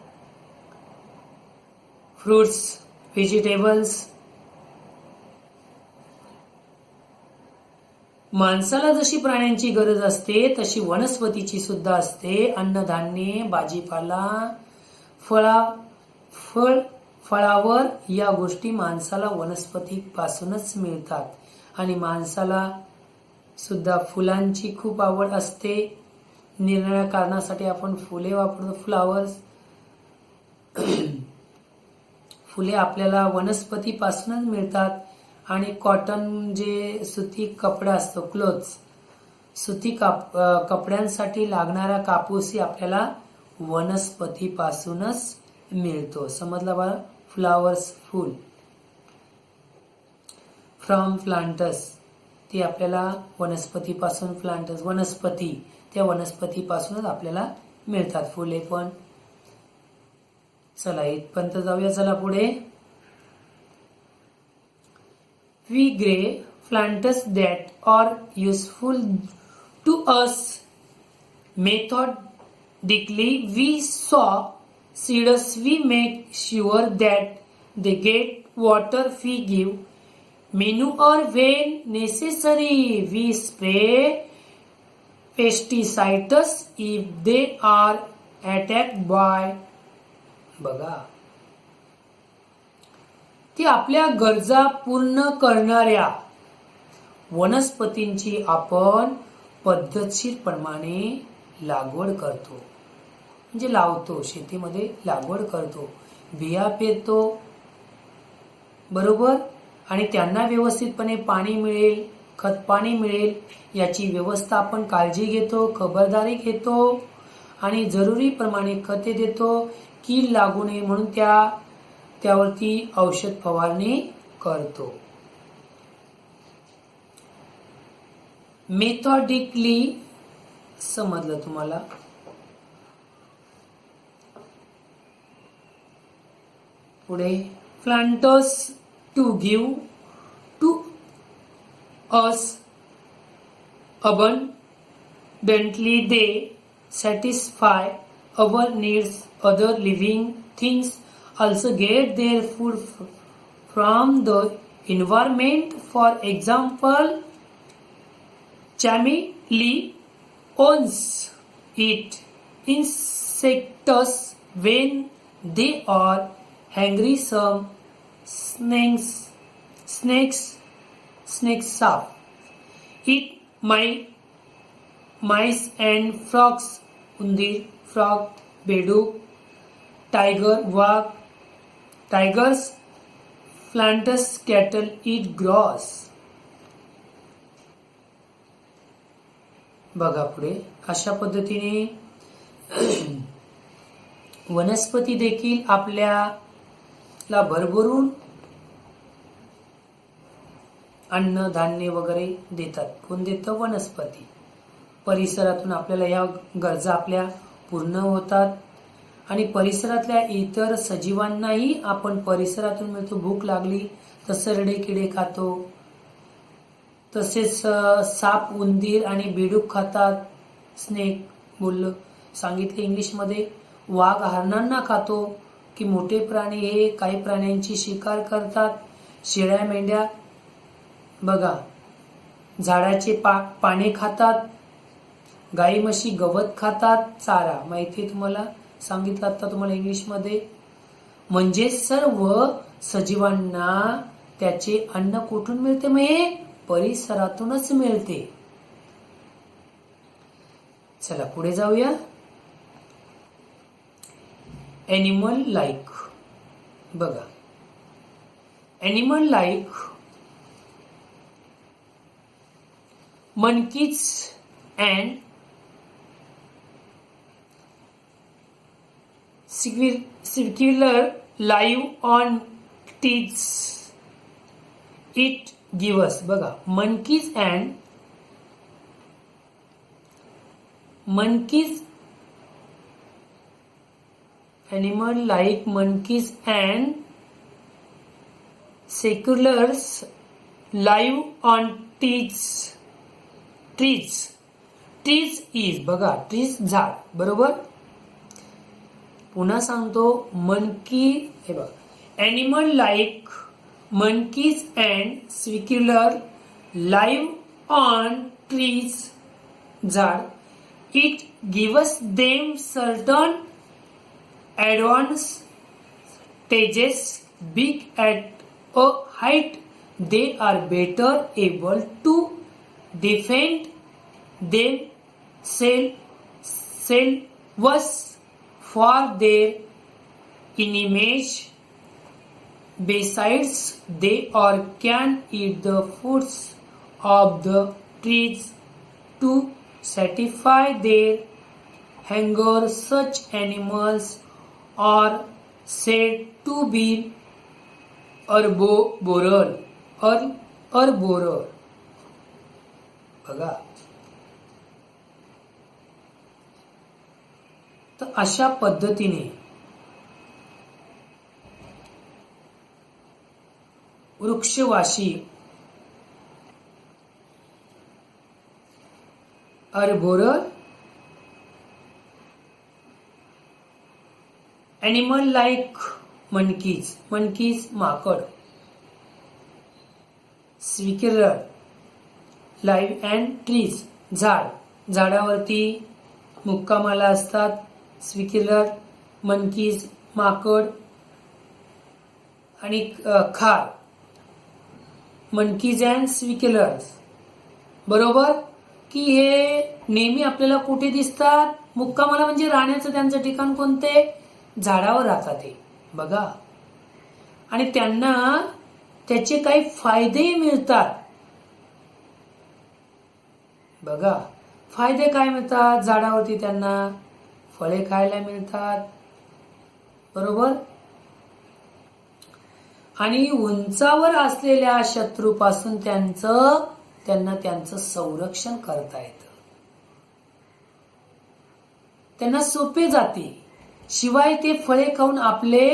Fruits, vegetables. माणसाला जशी प्राण्यांची गरज असते तशी वनस्पतीची सुद्धा असते. अन्नधान्य, भाजीपाला, फळावर या गोष्टी माणसाला वनस्पतीपासूनच मिळतात. आणि माणसाला सुद्धा फुलांची खूप आवड असते. निरनिराळ्या कारणासाठी आपण फुले वापरतो. फ्लावर्स, फुले आपल्याला वनस्पतीपासूनच मिळतात. आणि कॉटन जे सुती कपडा असतो, क्लोथ्स, सुती कपड्यांसाठी लागणारा कापूसही आपल्याला वनस्पतीपासूनच मिळतो. समजला बघा? फ्लावर्स, फुल, फ्रॉम प्लांटस, ती आपल्याला वनस्पतीपासून, प्लांटस वनस्पती, त्या वनस्पतीपासूनच आपल्याला मिळतात. फुले पण. चला इथपर्यंत जाऊया. चला पुढे. We grow plants that are useful to us. Methodically, we sow seeds. We make sure that they get water. We give manure when necessary. We spray pesticides if they are attacked by. बघा, ती आपल्या गरजा पूर्ण करणाऱ्या वनस्पतींची आपण पद्धतशीरपणे लागवड करतो. म्हणजे लावतो, शेतीमध्ये लागवड करतो, बिया पेरतो, बरोबर. आणि त्यांना व्यवस्थितपणे पाणी मिळेल, खत पाणी मिळेल याची व्यवस्था आपण काळजी घेतो, खबरदारी घेतो. आणि जरुरीप्रमाणे खते देतो. कीड लागू नये म्हणून त्यावरती औषध फवारणी करतो. मेथॉडिकली समजलं तुम्हाला? पुढे. Plants to give to us abundantly. They satisfy our needs. Other living things also get their food from the environment. For example, chameleons eat insects when they are hungry. Some snakes eat mice and frogs. उंदीर, frog, बेडूक, tiger, वाघ. Tigers, plants, cattle eat grass. बघा पुढे. अशा पद्धतीने वनस्पती देखील आपल्याला भरभरून अन्न, धान्य वगैरे देतात. कोण देतं? वनस्पती. परिसरातून आपल्याला या गरजा आपल्या पूर्ण होतात आणि परिसरातल्या इतर सजीवांनाही आपण परिसरातून मिळतो. भूक लागली तर सरडे किडे खातो, तसेच साप, उंदीर आणि बेडूक खातात. स्नेक बोललं सांगितले इंग्लिशमध्ये. वाघ हरणांना खातो की मोठे प्राणी हे काही प्राण्यांची शिकार करतात. शेळ्या, मेंढ्या बघा झाडाचे पाने खातात. गाई, म्हशी गवत खातात, चारा. माहिती तुम्हाला सांगितलं आता तुम्हाला इंग्लिशमध्ये. म्हणजे सर्व सजीवांना त्याचे अन्न कुठून मिळते? मग परिसरातूनच मिळते. चला पुढे जाऊया. एनिमल लाईक बघा. Animal like monkeys and circular live on trees. It gives बघा monkeys animal like monkeys and seculars live on trees. Trees is बघा ट्रीज झाड. बरोबर. पुन्हा सांगतो. मंकी हे बघा animal like monkeys and squirrels live on trees झाड. It gives them certain advantages. Big at a height, they are better able to defend themselves for their enemies. Besides, they can eat the fruits of the trees to satisfy their hunger. Such animals are said to be herbivorous. बघा. तर अशा पद्धतीने वृक्षवासी herbivorous animal like monkeys माकड. स्विक्युलर live and trees झाडावरती मुक्कामाला असतात. स्विक्युलर monkeys माकड आणि खार मंकीज अँड स्विक्युलर्स. बरोबर की हे नेहमी आपल्याला कुठे दिसतात? मुक्कामाला म्हणजे राहण्याचं त्यांचं ठिकाण कोणते? झाडावर राहतात ते. बघा. आणि त्यांना त्याचे काही फायदेही मिळतात. बघा फायदे काय मिळतात? झाडावरती त्यांना फळे खायला मिळतात. बरोबर. आणि उंचावर असलेल्या शत्रूपासून त्यांना त्यांचं संरक्षण करता येतं. त्यांना सोपे जाते. शिवाय ते फळे खाऊन आपले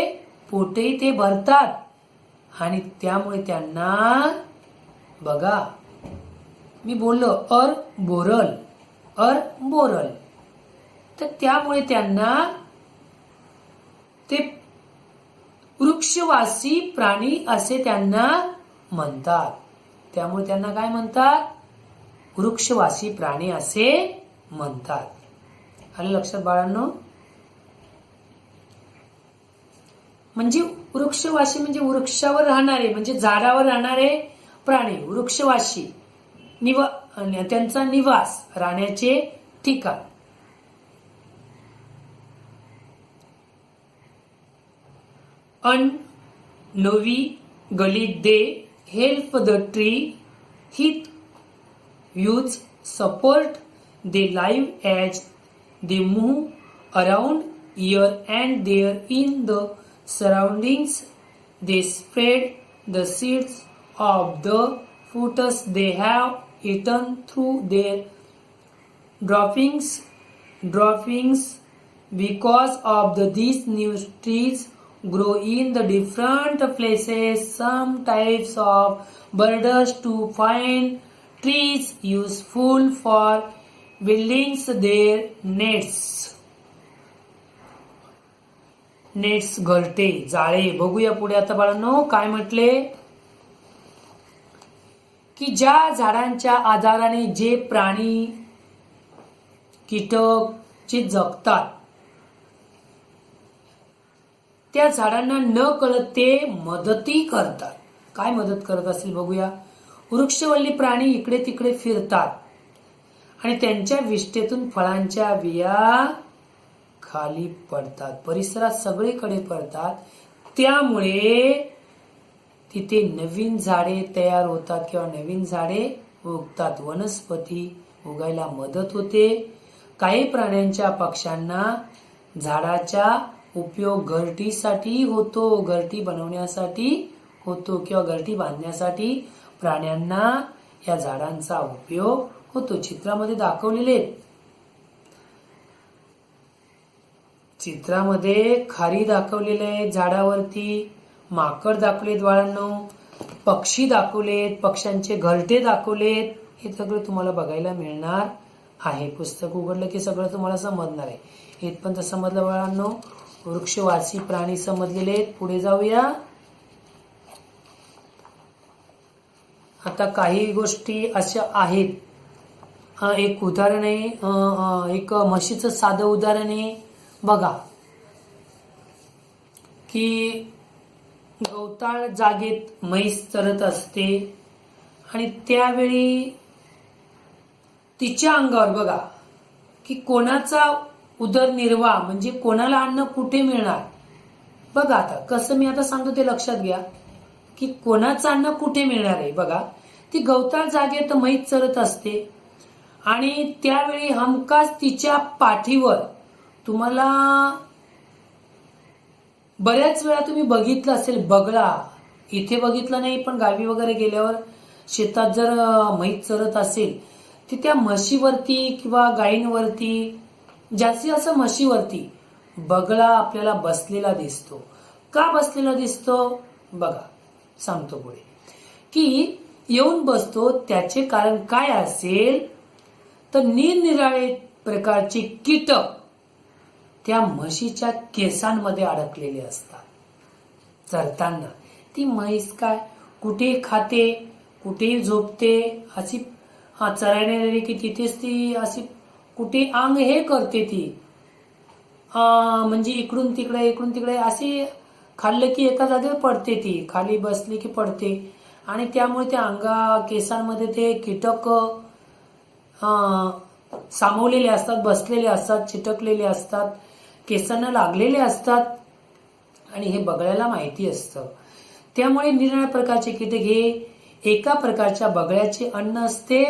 पोटही ते भरतात. आणि त्यामुळे त्यांना बघा मी बोललो herbivorous तर त्यामुळे त्यांना ते वृक्षवासी प्राणी असे त्यांना म्हणतात. त्यामुळे त्यांना काय म्हणतात? वृक्षवासी प्राणी असे म्हणतात. आलं लक्षात बाळांनो? म्हणजे वृक्षवासी म्हणजे वृक्षावर राहणारे म्हणजे झाडावर राहणारे प्राणी. वृक्षवासी त्यांचा निवास राहण्याचे ठिकाण. Unknowingly they help the tree hit huge support. They live as they move around here and there in the surroundings. They spread the seeds of the fruits they have eaten through their droppings. Because of these new trees grow in the different places, some types of birds to find trees useful for building their nests. Nets घरटे, जाळे. बघूया पुढे आता बाळांनो काय म्हटले, की ज्या झाडांच्या आधाराने जे प्राणी कीटक जे जगतात त्या झाडांना न कळत ते मदती करतात. काय मदत करत असेल बघूया. वृक्षवल्ली प्राणी इकडे तिकडे फिरतात आणि त्यांच्या विष्ठेतून फळांच्या बिया खाली पडतात, परिसरात सगळीकडे पडतात. त्यामुळे तिथे नवीन झाडे तयार होतात किंवा नवीन झाडे उगतात, वनस्पती उगायला मदत होते. काही प्राण्यांच्या पक्ष्यांना झाडाचा उपयोग घरटीसाठी होतो, घरटी बनवण्यासाठी होतो किंवा घरटी बांधण्यासाठी प्राण्यांना या झाडांचा उपयोग होतो. चित्रामध्ये दाखवलेले, चित्रामध्ये खारी दाखवलेले आहे झाडावरती, माकड दाखवलेत बाळांनो, पक्षी दाखवलेत, पक्ष्यांचे घरटे दाखवलेत. हे सगळं तुम्हाला बघायला मिळणार आहे. पुस्तक उघडलं की सगळं तुम्हाला समजणार आहे. इथपर्यंत समजलं बाळांनो. वृक्षवासी प्राणी समजलेले आहेत. पुढे जाऊया. आता काही गोष्टी अशा आहेत, एक उदाहरण आहे, एक म्हशीचं साधं उदाहरण आहे बघा, की गवताळ जागेत म्हैस चरत असते आणि त्यावेळी तिच्या अंगावर बघा की कोणाचा उदरनिर्वाह म्हणजे कोणाला अन्न कुठे मिळणार. बघा आता कसं मी आता सांगतो ते लक्षात घ्या, की कोणाचं अन्न कुठे मिळणार आहे. बघा, ती गवताळ जागेत म्हैस चरत असते आणि त्यावेळी हमखास तिच्या पाठीवर, तुम्हाला बऱ्याच वेळा तुम्ही बघितलं असेल बगळा, इथे बघितलं नाही पण गावी वगैरे गेल्यावर शेतात जर म्हैस चरत असेल तर त्या म्हशीवरती किंवा गायींवरती, जास्तीत जास्त म्हशीवरती बगळा आपल्याला बसलेला दिसतो. का बसलेला दिसतो बघा, सांगतो पुढे, की येऊन बसतो. त्याचे कारण काय असेल तर निरनिराळे प्रकारचे कीटक त्या म्हशीच्या केसांमध्ये अडकलेले असतात. चरताना ती म्हैस काय कुठे खाते, कुठे झोपते, अशी चरायला की तिथेच ती अशी कुठे अंग हे करते ती, म्हणजे इकडून तिकडे अशी खाल्लं की एका जागेवर पडते, ती खाली बसली की पडते आणि त्यामुळे त्या अंगा केसांमध्ये ते कीटक सामावलेले असतात, बसलेले असतात, चिटकलेले असतात, केसांना लागलेले असतात आणि हे बगळ्याला माहिती असतं. त्यामुळे निरनिराळ्या प्रकारचे कीटक हे एका प्रकारच्या बगळ्याचे अन्न असते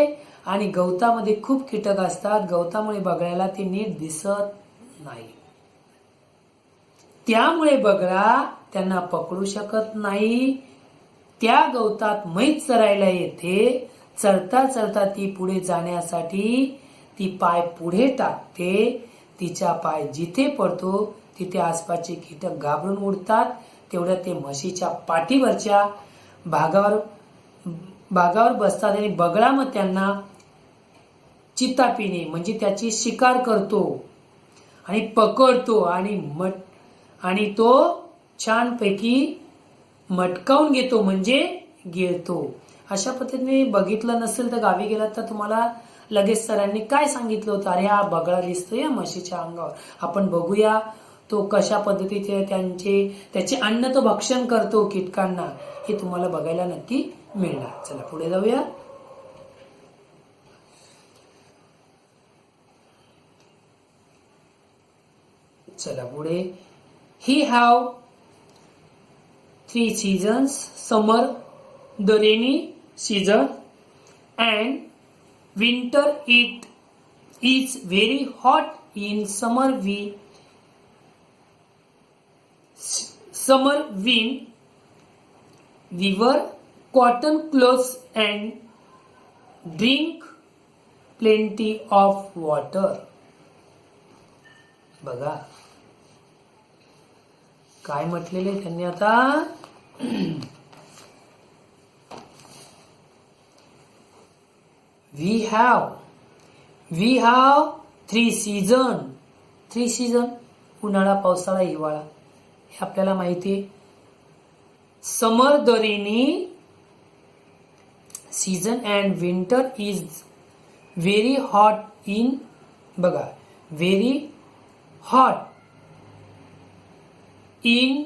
आणि गवतामध्ये खूप कीटक असतात. गवतामुळे बगळ्याला ते नीट दिसत नाही, त्यामुळे बगळा त्यांना पकडू शकत नाही. त्या गवतात म्हैस चरायला येते. चरता चरता ती पुढे जाण्यासाठी ती पाय पुढे टाकते. तिचा पाय जिथे पडतो तिथे आसपासचे कीटक घाबरून उडतात. तेवढ्या ते म्हशीच्या पाठीवरच्या भागावर बसतात आणि बगळा मग त्यांना चितापिणे म्हणजे त्याची शिकार करतो आणि पकडतो आणि तो छानपैकी मटकावून घेतो म्हणजे गिळतो. अशा पद्धतीने बघितलं नसेल तर गावी गेलात तर तुम्हाला लगेच सरांनी काय सांगितलं होतं, अरे हा बगळा दिसतोय म्हशीच्या अंगावर, आपण बघूया तो कशा पद्धतीचे त्याचे अन्न तो भक्षण करतो कीटकांना, हे तुम्हाला बघायला नक्की मिळणार. चला पुढे जाऊया. चला पुढे. He have 3 seasons, summer, the rainy season, and winter. It is very hot in summer. We wear cotton clothes and drink plenty of water. बघा काय म्हटलेले त्यांनी आता. We have 3 season. 3 सीझन, उन्हाळा, पावसाळा, हिवाळा, हे आपल्याला माहिती आहे. Summer the rainy season and winter is very hot in. बघा, very hot in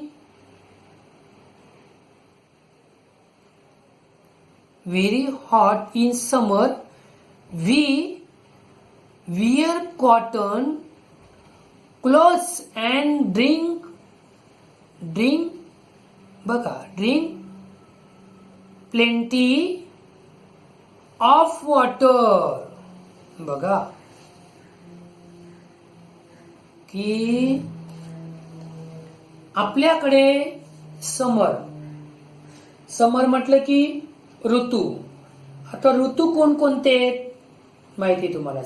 summer. We wear cotton clothes and drink plenty of water. बघा की आपल्याकडे समर म्हटलं की ऋतू. आता ऋतू कोणकोणते माहिती तुम्हाला.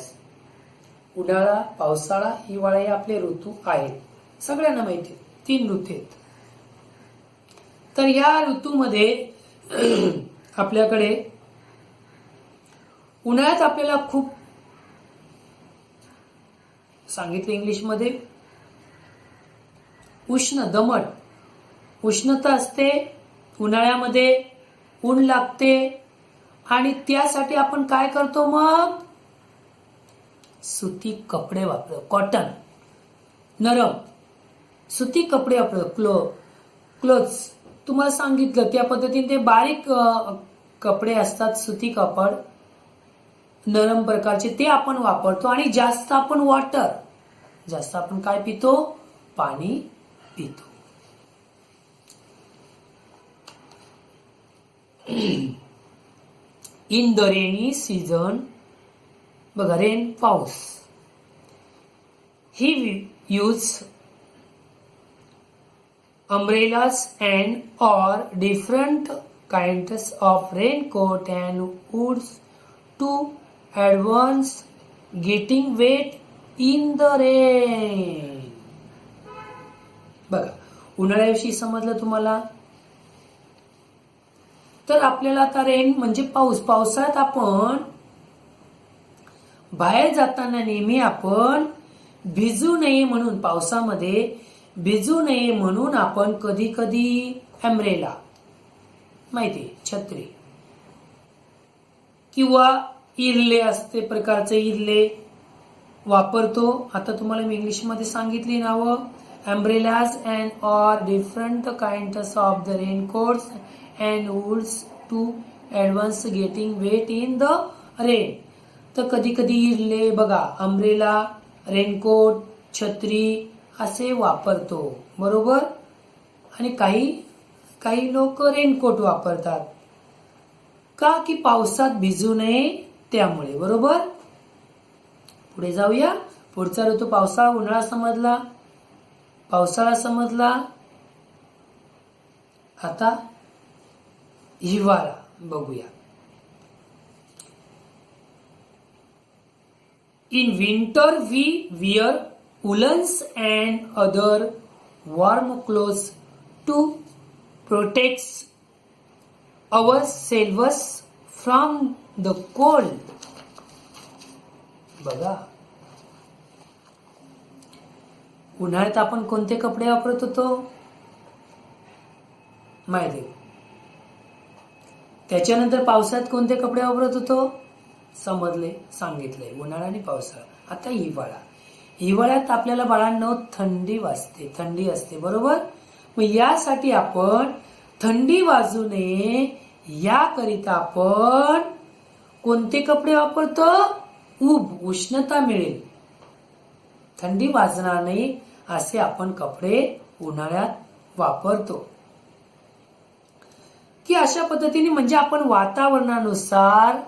उन्हाळा, पावसाळा, हिवाळा हे आपले ऋतू आहेत, सगळ्यांना माहिती. 3 ऋतू आहेत. तर या ऋतूमध्ये आपल्याकडे उन्हाळ्यात आपल्याला खूप सांगितलं इंग्लिशमध्ये दमट उष्णता असते. उन्हाळ्यामध्ये ऊन लागते आणि त्यासाठी आपण काय करतो मग, सुती कपडे वापरतो. कॉटन, नरम सुती कपडे वापरतो. क्लोथ्स तुम्हाला सांगितलं त्या पद्धतीने ते बारीक कपडे असतात, सुती कापड, नरम प्रकारचे, ते आपण वापरतो. आणि जास्त आपण जास्त आपण काय पितो, पाणी पितो. इन द रेनी सीझन, बघा, रेन, पाऊस. ही use umbrellas and or different kinds of raincoat and hoods to advance getting wet in the rain. बघा, उन्हाळ्याविषयी समजलं तुम्हाला. तर आपल्याला आता रेन म्हणजे पाऊस. पावसाळ्यात आपण बाहेर जाताना नेहमी आपण भिजू नये म्हणून, पावसामध्ये भिजू नये म्हणून आपण कधी कधी अम्ब्रेला, माहिती, छत्री किंवा इरले असते प्रकारचे इरले वापरतो. आता तुम्हाला मी इंग्लिशमध्ये सांगितली नावं. Umbrellas and or different kinds of the raincoats and woods to advance getting wet in the rain. तर कधी कधी इरले, बघा, अम्ब्रेला, रेनकोट, छत्री असे वापरतो, बरोबर. आणि काही लोक रेनकोट वापरतात का, की पावसात भिजू नये त्यामुळे, बरोबर. पुढे जाऊया. पुढचा ऋतू पावसाळा, उन्हाळा समजला, पावसाळा समजला. आता हिवाळा बघूया. In winter we wear woolens and other warm clothes to protect ourselves from the cold. बघा, उन्हाळ्यात आपण कोणते कपडे वापरत होतो माहिती. त्याच्यानंतर पावसाळ्यात कोणते कपडे वापरत होतो समजले, सांगितले. उन्हाळा आणि पावसाळा. आता हिवाळा. हिवाळ्यात आपल्याला बाळांनो थंडी वाजते, थंडी असते, बरोबर. मग यासाठी आपण थंडी वाजू नये याकरिता आपण कोणते कपडे वापरतो, उष्णता मिळेल, थंडी वाजणार नाही असे आपण कपडे उन्हाळ्यात वापरतो. की अशा पद्धतीने म्हणजे आपण वातावरणानुसार,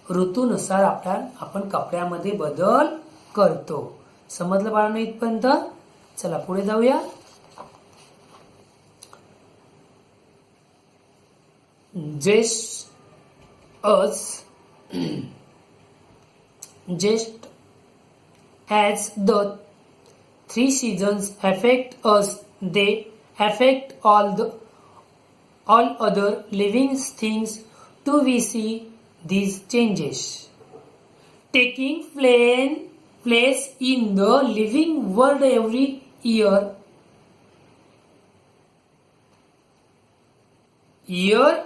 ऋतूनुसार आपण कपड्यामध्ये बदल करतो. समजलं बाळांनो इथपर्यंत. चला पुढे जाऊया. just as the Three seasons affect us, they affect all other living things too. We see these changes taking place in the living world every year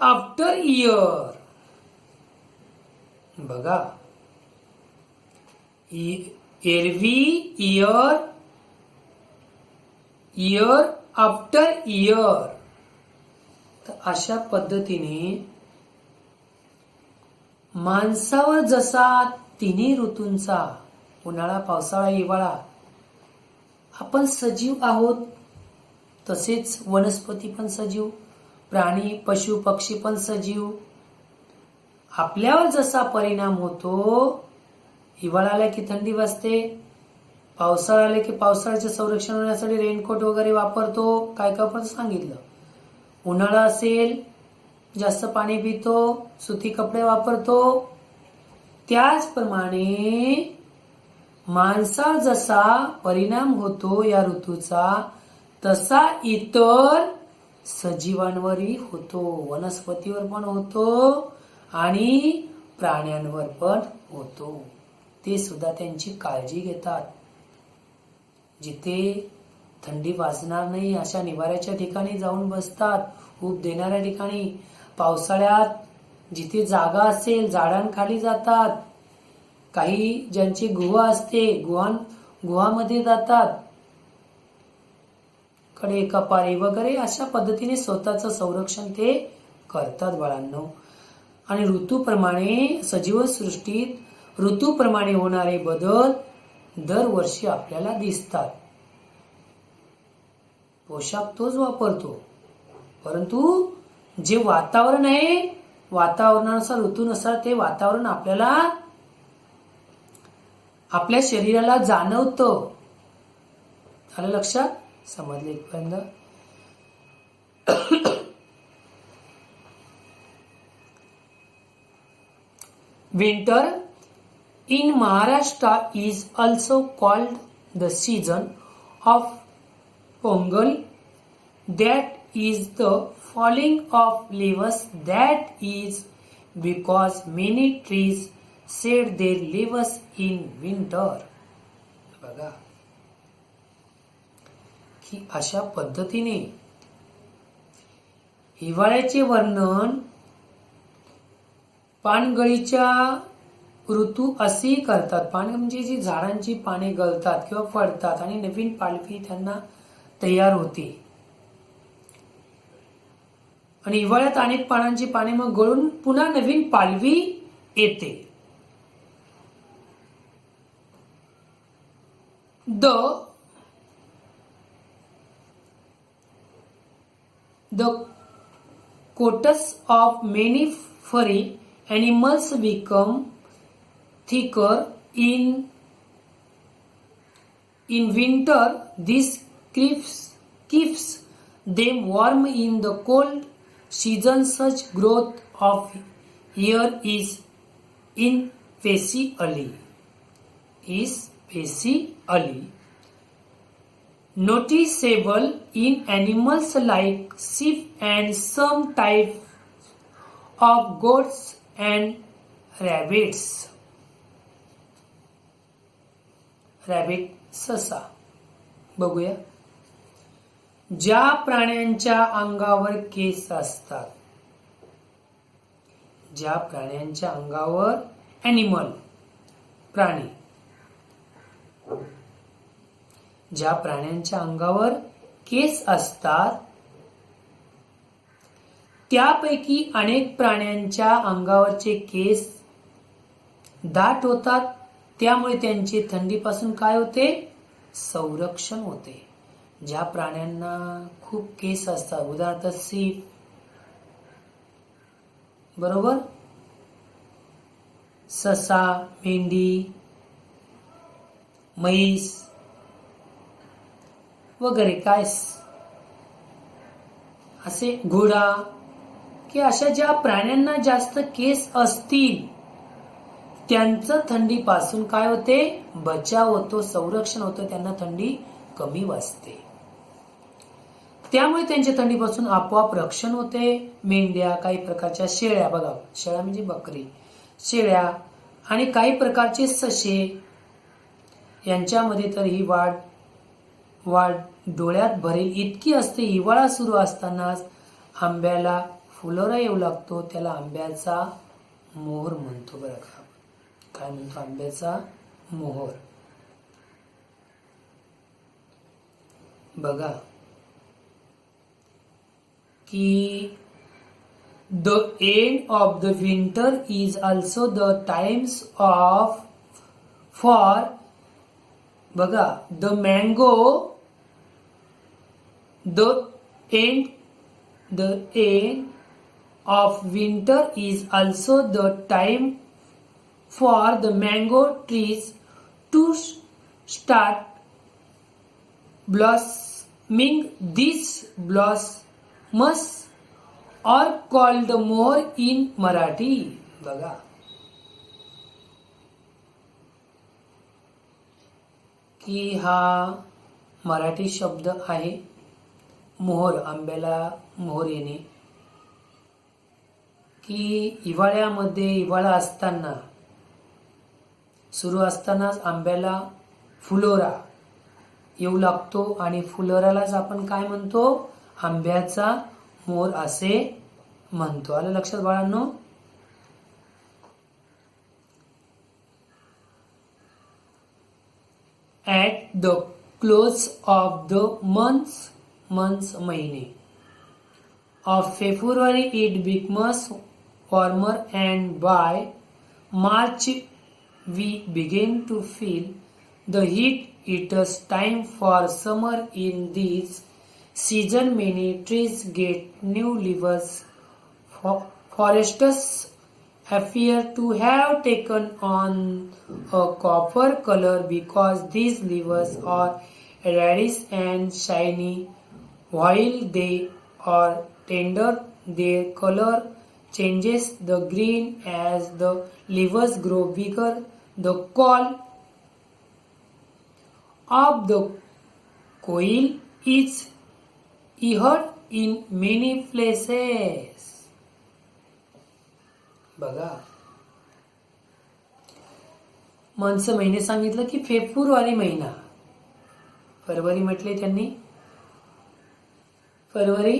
after year. बघा, एरवी year after year. तर अशा पद्धतीने माणसावर जसा तिन्ही ऋतूंचा, उन्हाळा, पावसाळा, हिवाळा, आपण सजीव आहोत, तसेच वनस्पती पण सजीव, प्राणी, पशु, पक्षी पण सजीव. आपल्यावर जसा परिणाम होतो, हिवाळा आला की थंडी वाजते, पावसाळा आले की पावसाळ्याचे संरक्षण होण्यासाठी रेनकोट वगैरे वापरतो, काय पण सांगितलं. उन्हाळा असेल, जास्त पाणी पितो, सुती कपडे वापरतो. त्याचप्रमाणे माणसावर जसा परिणाम होतो या ऋतूचा, तसा इतर सजीवांवरही होतो, वनस्पतीवर पण होतो आणि प्राण्यांवर पण होतो. ते सुद्धा त्यांची काळजी घेतात. जिथे थंडी वाजणार नाही अशा निवाऱ्याच्या ठिकाणी जाऊन बसतात, ऊब देणाऱ्या ठिकाणी. पावसाळ्यात जिथे जागा असेल झाडांखाली जातात. काही ज्यांची गुहा असते गुहामध्ये जातात. कडे, कपारी वगैरे अशा पद्धतीने स्वतःचं संरक्षण ते करतात बाळांनो. आणि ऋतूप्रमाणे सजीव सृष्टीत ऋतूप्रमाणे होणारे बदल दरवर्षी आपल्याला दिसतात. पोशाख तोच वापरतो, परंतु जे वातावरण आहे, वातावरणानुसार, ऋतूनुसार ते वातावरण आपल्याला, आपल्या शरीराला जाणवतं. आलं लक्षात? समजले इथपर्यंत? Winter in Maharashtra is also called the season of Pongal. That is the falling of leaves. That is because many trees shed their leaves in winter. बघा की अशा पद्धतीने हिवाळ्याचे वर्णन पानगळीच्या ऋतू असेही करतात. पान म्हणजे जी झाडांची पाने गळतात किंवा पडतात आणि नवीन पालवी त्यांना तयार होते. आणि हिवाळ्यात अनेक पानांची पाने मग गळून पुन्हा नवीन पालवी येते. The coats of many furry animals become thicker in winter. This keeps them warm in the cold season. Such growth of hair is especially noticeable in animals like sheep and some types of goats and rabbits. Rabbit, ससा. बघूया. ज्या प्राण्यांच्या अंगावर केस असतात, ज्या प्राण्यांच्या अंगावर, animal, प्राणी, ज्या प्राण्यांच्या अंगावर केस असतात त्यापैकी अनेक प्राण्यांच्या अंगावरचे केस दाट होतात. त्यामुळे त्यांचे थंडीपासून काय होते? संरक्षण होते. ज्या प्राण्यांना खूप केस असतात, उदाहरणार्थ सीप, बरोबर, ससा, मेंढी, म्हैस वगैरे, काय असे, घोडा, की अशा ज्या प्राण्यांना जास्त केस असतील त्यांचं थंडीपासून काय होते? बचाव होतो, संरक्षण होतं, त्यांना थंडी कमी वाजते. त्यामुळे त्यांच्या थंडीपासून आपोआप रक्षण होते. मेंढ्या, काही प्रकारच्या शेळ्या, बघा शेळ्या म्हणजे बकरी, शेळ्या आणि काही प्रकारचे ससे यांच्यामध्ये तर ही वाढ डोळ्यात भरेल इतकी असते. हिवाळा सुरू असतानाच आंब्याला फुलोरा येऊ लागतो. त्याला आंब्याचा मोहर म्हणतो. बरं का, काय म्हणतो? आंब्याचा मोहर. बघा की the end of the winter is also the times of for, बघा, the mango, the end of winter is also the time for the mango trees to start blossoming. These blossoms are called the more in Marathi. बघा की हा मराठी शब्द आहे. मोहर, आंब्याला मोहर येणे, की हिवाळ्यामध्ये, हिवाळा असताना, सुरू असतानाच आंब्याला फुलोरा येऊ लागतो आणि फुलोऱ्यालाच आपण काय म्हणतो? आंब्याचा मोर असे म्हणतो. आलं लक्षात बाळांनो? At the close of the months महिने of February it becomes warmer, and by March we begin to feel the heat. It is time for summer. In this season many trees get new leaves. Forests appear to have taken on a copper color because these leaves are reddish and shiny. While they are tender, their color changes the green as the leaves grow bigger. The call of the quail is heard in many places. बघा, month महिने सांगितलं की February महिना, February म्हटले त्यांनी, February,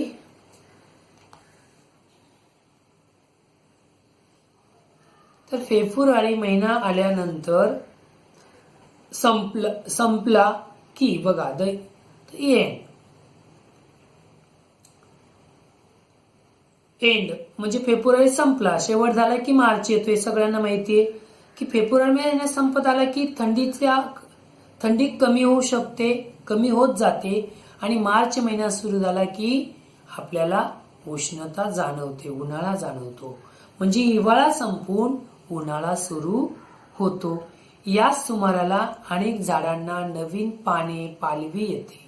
तर February महिना आल्यानंतर संपला की बघा द एंड म्हणजे फेब्रुवारी संपला, शेवट झाला की मार्च येतोय. सगळ्यांना माहितीये की फेब्रुवारी महिना संपत आला की थंडी कमी होऊ शकते, कमी होत जाते आणि मार्च महिना सुरू झाला की आपल्याला उष्णता जाणवते, उन्हाळा जाणवतो. म्हणजे हिवाळा संपून उन्हाळा सुरू होतो. या सुमाराला अनेक झाडांना नवीन पाने, पालवी येते,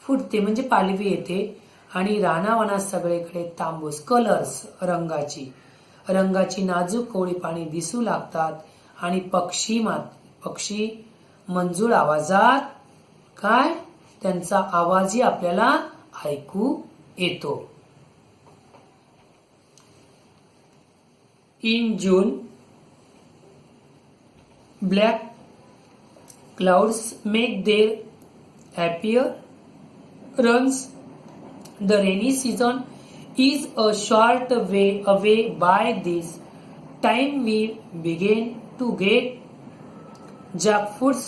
फुटते म्हणजे पालवी येते आणि रानावनात सगळीकडे तांबूस कलर्स, रंगाची नाजूक कोवळी पाने दिसू लागतात आणि पक्षी मंजूळ आवाजात काय त्यांचा आवाजही आपल्याला ऐकू येतो. In June, black clouds make their appearance. The rainy season is a short way away. By this time we begin to get jackfruits,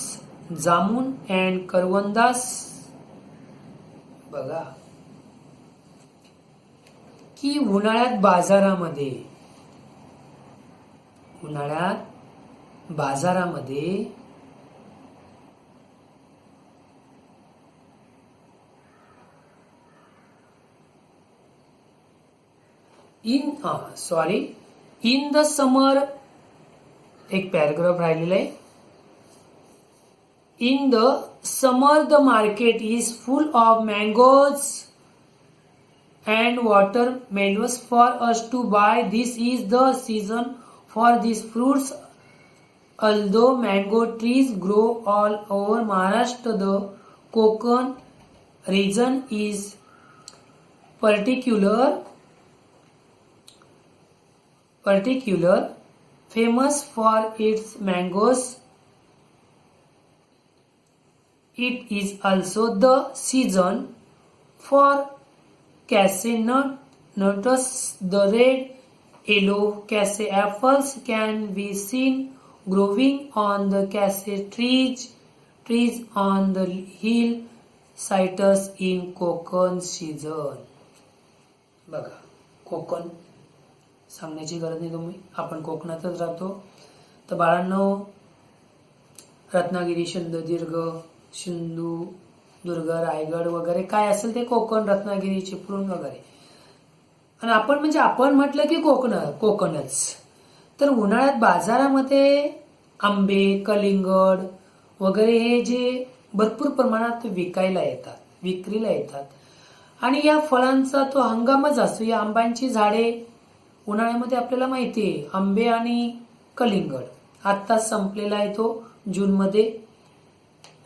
jamun and करवंदास. बघा की उन्हाळ्यात बाजारामध्ये इन द समर, एक पॅराग्राफ राहिलेला आहे. In the summer the market is full of mangoes and watermelons for us to buy. This is the season for these fruits. Although mango trees grow all over Maharashtra, the Konkan region is particular famous for its mangoes. It is also the season for cashew nuts. The red yellow cashew apples can be seen growing on the cashew trees on the hill sites in Konkan season. बघा, कोकण सांगण्याची गरज नाही तुम्ही, आपण कोकणातच राहतो. तर बाळांनो, रत्नागिरी, सिंधुदुर्ग, रायगड वगैरे काय असेल ते कोकण, रत्नागिरी, चिपळूण वगैरे. आणि आपण म्हटलं की कोकणच. तर उन्हाळ्यात बाजारामध्ये आंबे, कलिंगड वगैरे हे जे भरपूर प्रमाणात विक्रीला येतात. आणि या फळांचा तो हंगामच असतो. या आंब्यांची झाडे उन्हाळ्यामध्ये आपल्याला माहिती आहे, आंबे आणि कलिंगड आत्ताच संपलेला आहे तो जूनमध्ये.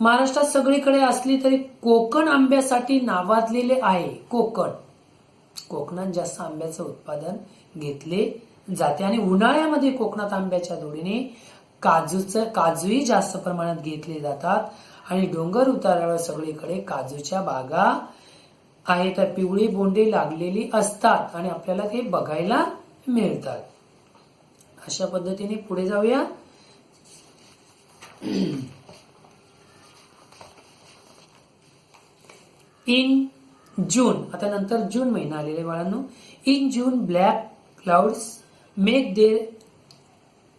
महाराष्ट्रात सगळीकडे असली तरी कोकण आंब्यासाठी नावाजलेले आहे. कोकणात जास्त आंब्याचं उत्पादन घेतले जाते. आणि उन्हाळ्यामध्ये कोकणात आंब्याच्या जोडीने काजूही जास्त प्रमाणात घेतले जातात. आणि डोंगर उतारावर सगळीकडे काजूच्या बागा आहेत. तर पिवळी बोंडे लागलेली असतात आणि आपल्याला ते बघायला मिळतात. अशा पद्धतीने पुढे जाऊया. इन जून, आता नंतर जून महिना आलेले बाळांनो. In June black clouds make their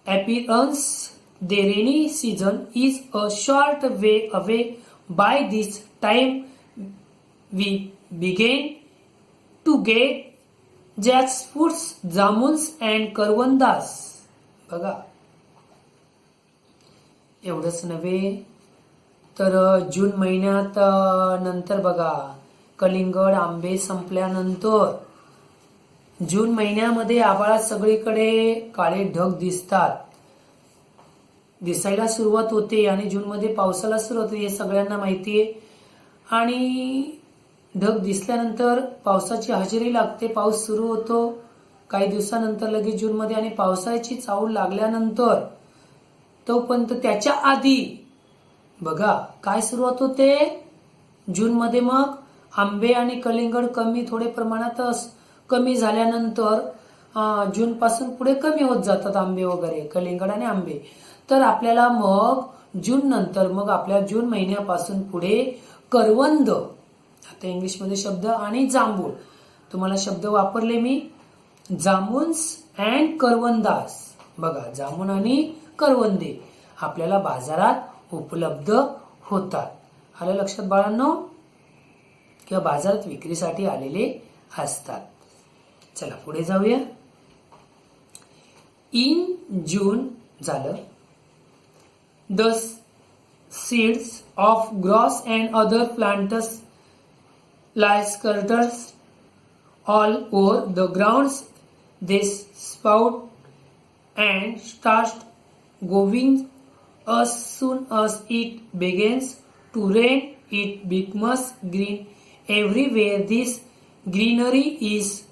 appearance. The rainy season is a short way away. By this time we begin to get jackfruits, jamuns and करवंदास. बघा, एवढंच नव्हे तर जून महिन्यात नंतर बघा, कलिंगड, आंबे संपल्यानंतर जून महिन्यामध्ये आभाळात सगळीकडे काळे ढग दिसायला सुरुवात होते. आणि जून मध्ये पावसाला सुरुवात होते, हे सगळ्यांना माहिती आहे. आणि ढग दिसल्यानंतर पावसाची हजेरी लागते, पाऊस सुरू होतो काही दिवसानंतर लगेच जून मध्ये. आणि पावसाची चाहूल लागल्यानंतर तोपर्यंत त्याच्या आधी बघा काय सुरुवात होते जून मध्ये. मग आंबे आणि कलिंगड थोडे प्रमाणात कमी झाल्यानंतर जून पासून पुढे कमी होत जातात आंबे वगैरे, कलिंगड आणि आंबे. तर आपल्याला मग जून नंतर मग आपल्या जून महिन्यापासून पुढे करवंद, आता इंग्लिशमध्ये शब्द, आणि जांभूळ, तुम्हाला शब्द वापरले मी, जामुन्स अँड करवंदास. बघा, जामुन आणि करवंदे आपल्याला बाजारात उपलब्ध होतात. आलं लक्षात बाळांनो? किंवा बाजारात विक्रीसाठी आलेले असतात. चला पुढे जाऊया. इन जून झालं. The seeds of gross and other plants lie scattered all over the grounds. They sprout and start growing. As soon as it begins to rain, it becomes green everywhere. This greenery is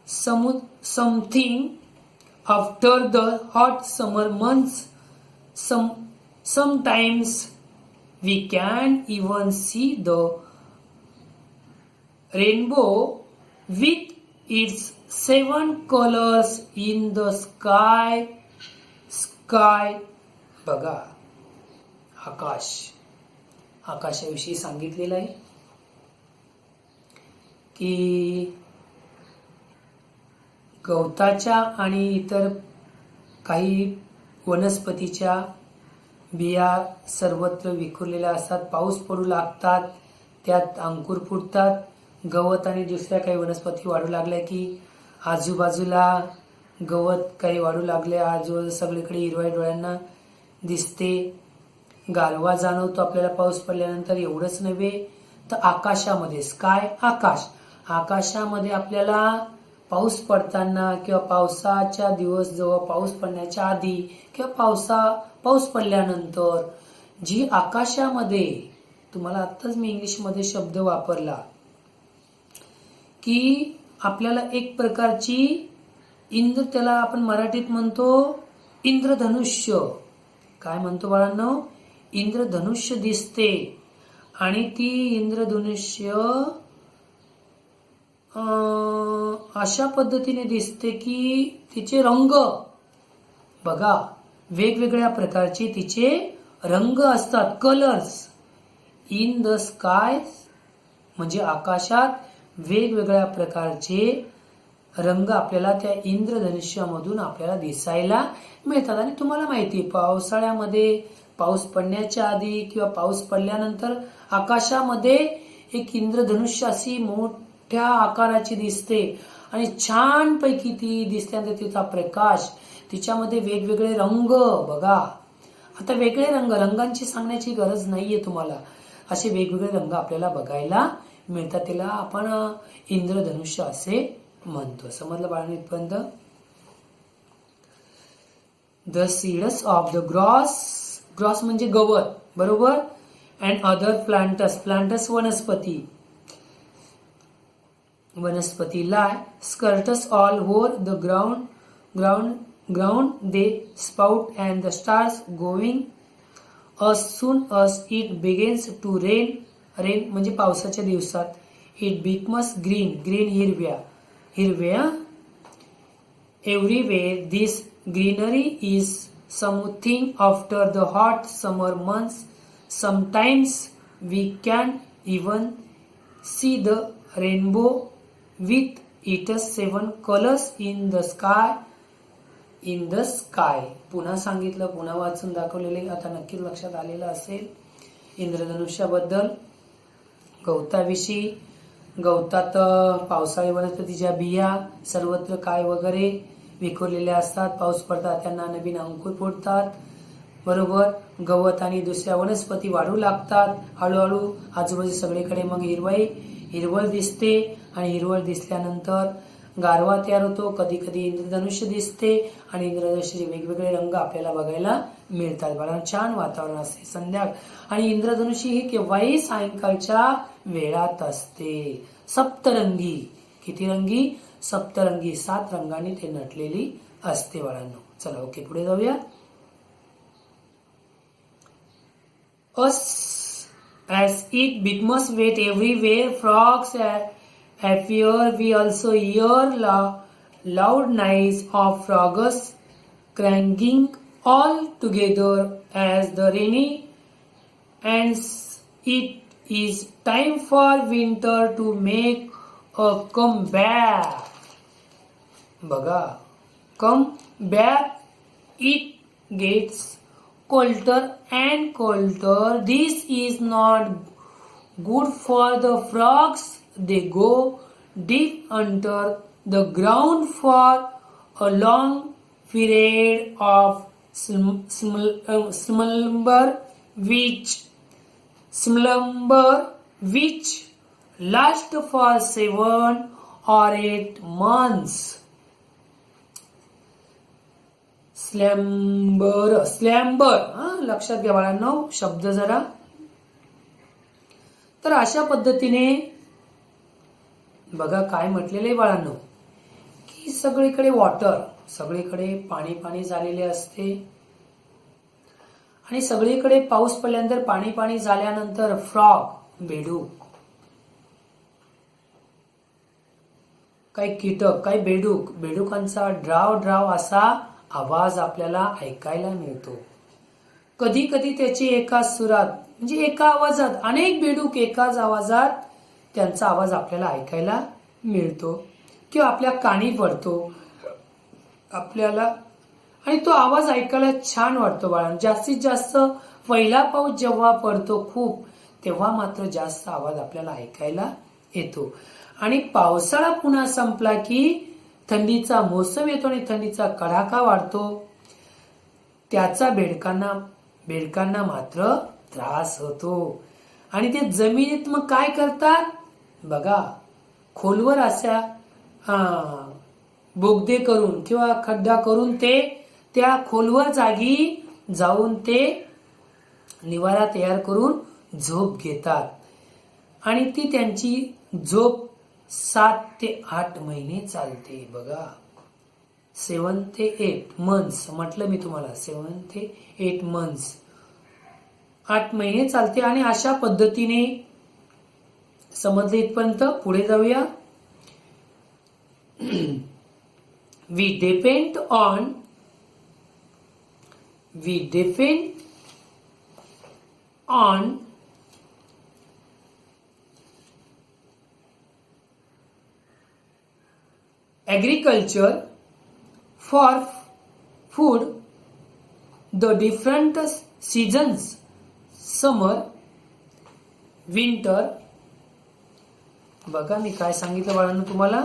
something after the hot summer months. Sometimes we can even see the rainbow with its 7 colors in the sky. बघा, आकाशाविषयी सांगितलेलं आहे की गवताच्या आणि इतर काही वनस्पतीच्या बिया सर्वत्र विखुरलेल्या असतात. पाऊस पडू लागतात, त्यात अंकुर फुटतात. गवत आणि दुसऱ्या काही वनस्पती वाढू लागल्या की आजूबाजूला गवत काही वाढू लागले, आजूबाजू सगळीकडे हिरवाई डोळ्यांना दिसते. गारवा जाणवतो आपल्याला पाऊस पडल्यानंतर. एवढंच नव्हे तर आकाशामध्ये, आकाशामध्ये आपल्याला पाऊस पडताना किंवा पावसाच्या दिवस जेव्हा पाऊस पडण्याच्या आधी किंवा पाऊस पडल्यानंतर जी आकाशामध्ये तुम्हाला आत्ताच मी इंग्लिशमध्ये शब्द वापरला की आपल्याला एक प्रकारची त्याला आपण मराठीत म्हणतो इंद्रधनुष्य. काय म्हणतो बाळांनो? इंद्रधनुष्य दिसते. आणि ती इंद्रधनुष्य अशा पद्धतीने दिसते की तिचे रंग बघा, वेगवेगळ्या प्रकारचे तिचे रंग असतात, कलर्स इन द स्काय. म्हणजे आकाशात वेगवेगळ्या प्रकारचे रंग आपल्याला त्या इंद्रधनुष्यामधून आपल्याला दिसायला मिळतात. आणि तुम्हाला माहिती आहे, पावसाळ्यामध्ये पाऊस पडण्याच्या आधी किंवा पाऊस पडल्यानंतर आकाशामध्ये एक इंद्रधनुष्य अशी मोठ्या आकाराची दिसते आणि छान पैकी ती दिसल्यानंतर तिचा प्रकाश, तिच्यामध्ये वेगवेगळे रंग बघा. आता वेगळे रंगांची सांगण्याची गरज नाहीये तुम्हाला. असे वेगवेगळे रंग आपल्याला बघायला मिळतात. त्याला आपण इंद्रधनुष्य असे म्हणतो. समजलं बाळांनो इथपर्यंत? The seeds of the gross म्हणजे गवत, बरोबर. अँड अदर प्लांटस वनस्पती lie skirts all over the ground they sprout and the starts going as soon as it begins to rain म्हणजे पावसाच्या दिवसात it becomes green हिरव्या. Everywhere this greenery is smoothing after the hot summer months. Sometimes we can even see the rainbow with its 7 colors in the sky. पुन्हा सांगितलं, पुन्हा वाचून दाखवलेले, आता नक्कीच लक्षात आलेलं असेल इंद्रधनुष्याबद्दल. गवताविषयी, गवतात पावसाळी वनस्पतीच्या बिया सर्वत्र काय वगैरे विखुरलेल्या असतात. पाऊस पडतात त्यांना नवीन अंकुर फुटतात, बरोबर. गवत आणि दुसऱ्या वनस्पती वाढू लागतात हळूहळू. आजूबाजू सगळीकडे मग हिरवळ दिसते आणि हिरवळ दिसल्यानंतर गारवा तयार होतो. कधी कधी इंद्रधनुष्य दिसते आणि इंद्रधनुष्याचे वेगवेगळे रंग आपल्याला बघायला मिळतात. बघा, छान वातावरण असते संध्याकाळ. आणि इंद्रधनुष्य ही केव्हाही सायंकाळच्या वेळात असते. सप्तरंगी, किती रंगी? सप्तरंगी, 7 रंगांनी ते नटलेली असते बाळांनो. चला ओके, पुढे जाऊया. As it becomes wet everywhere, frogs appear. We also hear loud noise of frogs cracking all together as the rainy ends. It is time for winter to make a comeback. बघा, come back. It gets colder and colder. This is not good for the frogs. They go deep under the ground for a long period of slumber which lasts for 7 or 8 months. स्लॅम्बर, लक्षात घ्या बाळांनो शब्द जरा. तर अशा पद्धतीने बघा काय म्हटलेले बाळांनो की सगळीकडे वॉटर, सगळीकडे पाणी झालेले असते. आणि सगळीकडे पाऊस पडल्यानंतर पाणी झाल्यानंतर फ्रॉग, बेडूक, काही कीटक, काही बेडुकांचा ड्राव असा आवाज आपल्याला ऐकायला मिळतो. कधी कधी त्याची एकाच सुरात म्हणजे एका आवाजात अनेक बेडूक एकाच आवाजात त्यांचा आवाज आपल्याला ऐकायला मिळतो किंवा आपल्या कानी पडतो आपल्याला. आणि तो आवाज ऐकायला छान वाटतो बाळांनो. जास्तीत जास्त पहिला पाऊस जेव्हा पडतो खूप, तेव्हा मात्र जास्त आवाज आपल्याला ऐकायला येतो. आणि पावसाळा पुन्हा संपला की थंडीचा मोसम येतो आणि थंडीचा कडाका वाढतो. त्याचा बेडकांना मात्र त्रास होतो. आणि ते जमिनीत मग काय करतात बघा, खोलवर अशा बोगदे करून किंवा खड्डा करून ते त्या खोलवर जागी जाऊन ते निवारा तयार करून झोप घेतात आणि ती त्यांची झोप 7 ते 8 महिने चालते. बघा, 7 ते 8 मंथ्स म्हटलं मी तुम्हाला, 7 ते 8 मंथ्स, 8 महिने चालते. आणि अशा पद्धतीने समजले इथपर्यंत. पुढे जाऊया. we depend on agriculture for food. The different seasons, summer, winter. बघा मी काय सांगितलं बाळांनो तुम्हाला,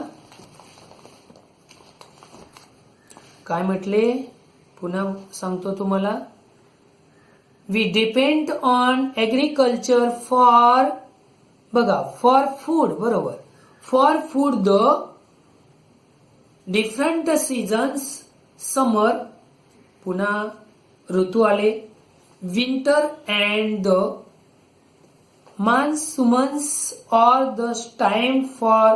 काय म्हटले, पुन्हा सांगतो तुम्हाला. We depend on agriculture for, बघा, फॉर फूड, बरोबर, for food the different seasons, summer, पुन्हा ऋतू आले, winter and the monsoons or the time for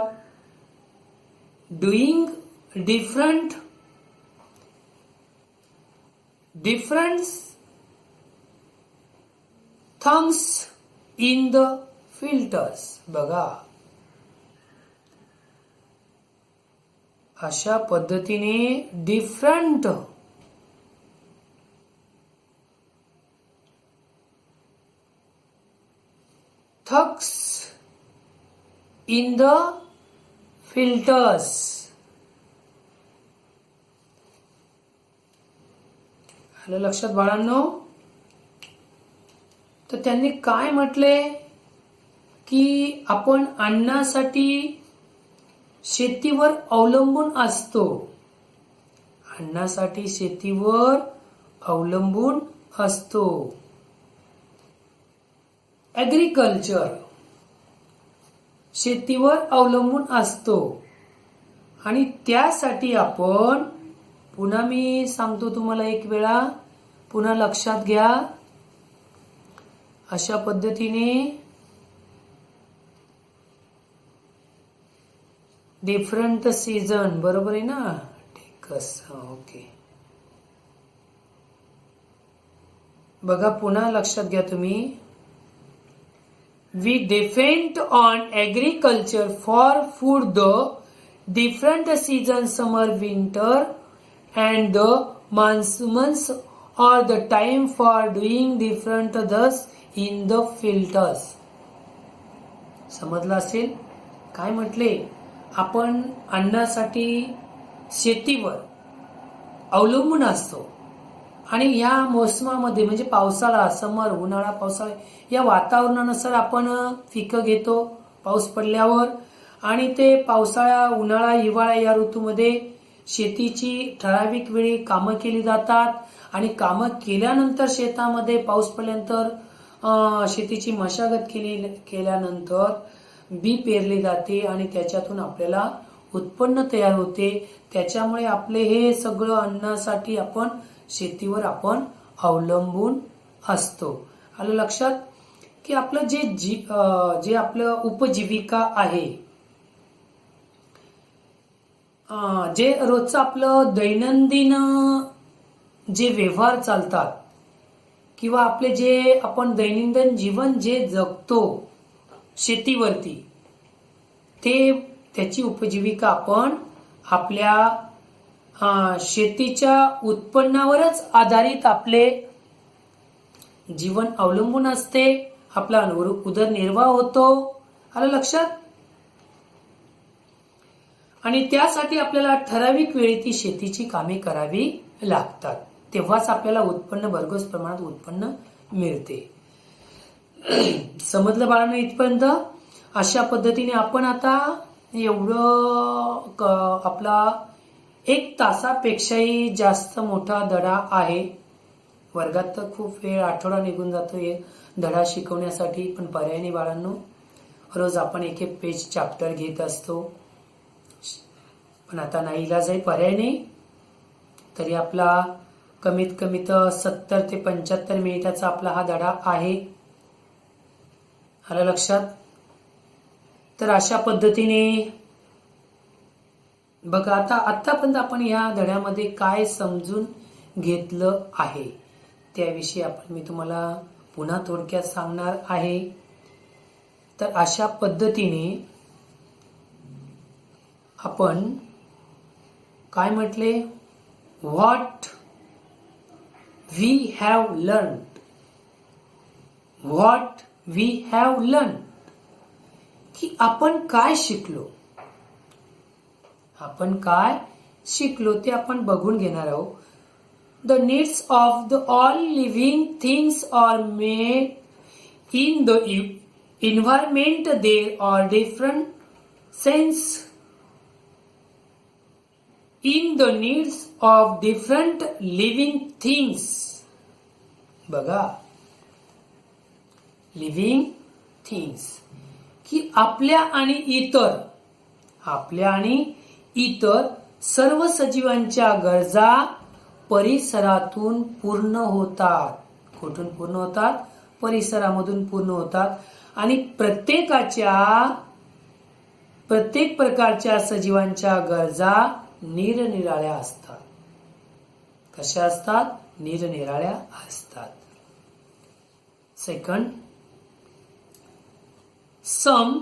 doing different things in the filters. बघा, अशा पद्धतीने different thugs in the filters. आलं लक्षात बाळांनो? तर त्यांनी काय म्हटले की आपण अन्नासाठी शेतीवर अवलंबून असतो. अन्नासाठी शेतीवर अवलंबून असतो. ऍग्रिकल्चर शेतीवर अवलंबून असतो आणि त्यासाठी आपण, पुन्हा मी सांगतो तुम्हाला एक वेळा, पुन्हा लक्षात घ्या, अशा पद्धतीने डिफरंट सीझन, बरोबर आहे ना, ठीक आहे, ओके. बघा पुन्हा लक्षात घ्या तुम्ही. We depend on agriculture for food, the different seasons, summer, winter, and the monsoons are the time for doing different thus in the filters. समजलं असेल काय म्हटले? आपण अन्नासाठी शेतीवर अवलंबून असतो आणि या मोसमामध्ये म्हणजे पावसाळा, समर, उन्हाळा, पावसाळा या वातावरणानुसार आपण पिकं घेतो पाऊस पडल्यावर. आणि ते पावसाळा, उन्हाळा, हिवाळा या ऋतूमध्ये शेतीची ठराविक वेळी कामं केली जातात आणि कामं केल्यानंतर शेतामध्ये पाऊस पडल्यानंतर शेतीची मशागत केल्यानंतर बी पेरले जाते आणि त्याच्यातून आपल्याला उत्पन्न तयार होते. त्याच्यामुळे आपले हे सगळं अन्नासाठी आपण शेतीवर आपण अवलंबून असतो. आलं लक्षात की आपलं जे आपलं उपजीविका आहे, जे रोजचं आपलं दैनंदिन जे व्यवहार चालतात किंवा आपले जे आपण दैनंदिन जीवन जे जगतो शेतीवरती, ते त्याची उपजीविका आपण आपल्या शेतीच्या उत्पन्नावरच आधारित आपले जीवन अवलंबून असते. आपला उदरनिर्वाह होतो. आलं लक्षात? आणि त्यासाठी आपल्याला ठराविक वेळी ती शेतीची कामे करावी लागतात. तेव्हाच आपल्याला उत्पन्न, भरघोस प्रमाणात उत्पन्न मिळते. समजलं बाळांनो इथपर्यंत? अशा पद्धतीने आपण आता एवढं आपला 1 तासापेक्षाही जास्त मोठा धडा आहे. वर्गात तर खूप वेळ, आठवडा निघून जातो धडा शिकवण्यासाठी, पण पर्याय नाही बाळांनो. रोज आपण एक पेज चॅप्टर घेत असतो, पण आता नाईलाज आहे, पर्याय नाही. तरी आपला कमीत कमी तर 70 ते 75 मिनिटाचा आपला हा धडा आहे. आलं लक्षात? तर अशा पद्धतीने बघा, आतापर्यंत आपण या धड्यामध्ये काय समजून घेतलं आहे त्याविषयी मी तुम्हाला पुन्हा थोडक्यात सांगणार आहे. तर अशा पद्धतीने आपण काय म्हटले, what we have learned, what we have learn, की आपण काय शिकलो, आपण काय शिकलो ते आपण बघून घेणार आहोत. The needs of the all living things are made in the environment. There are different sense in the needs of different living things. बघा, लिव्हिंग थिंग्स की आपल्या आणि इतर सर्व सजीवांच्या गरजा परिसरातून पूर्ण होतात. कुठून पूर्ण होतात? परिसरामधून पूर्ण होतात. आणि प्रत्येक प्रकारच्या सजीवांच्या गरजा निरनिराळ्या असतात. कशा असतात? निरनिराळ्या असतात. Second, some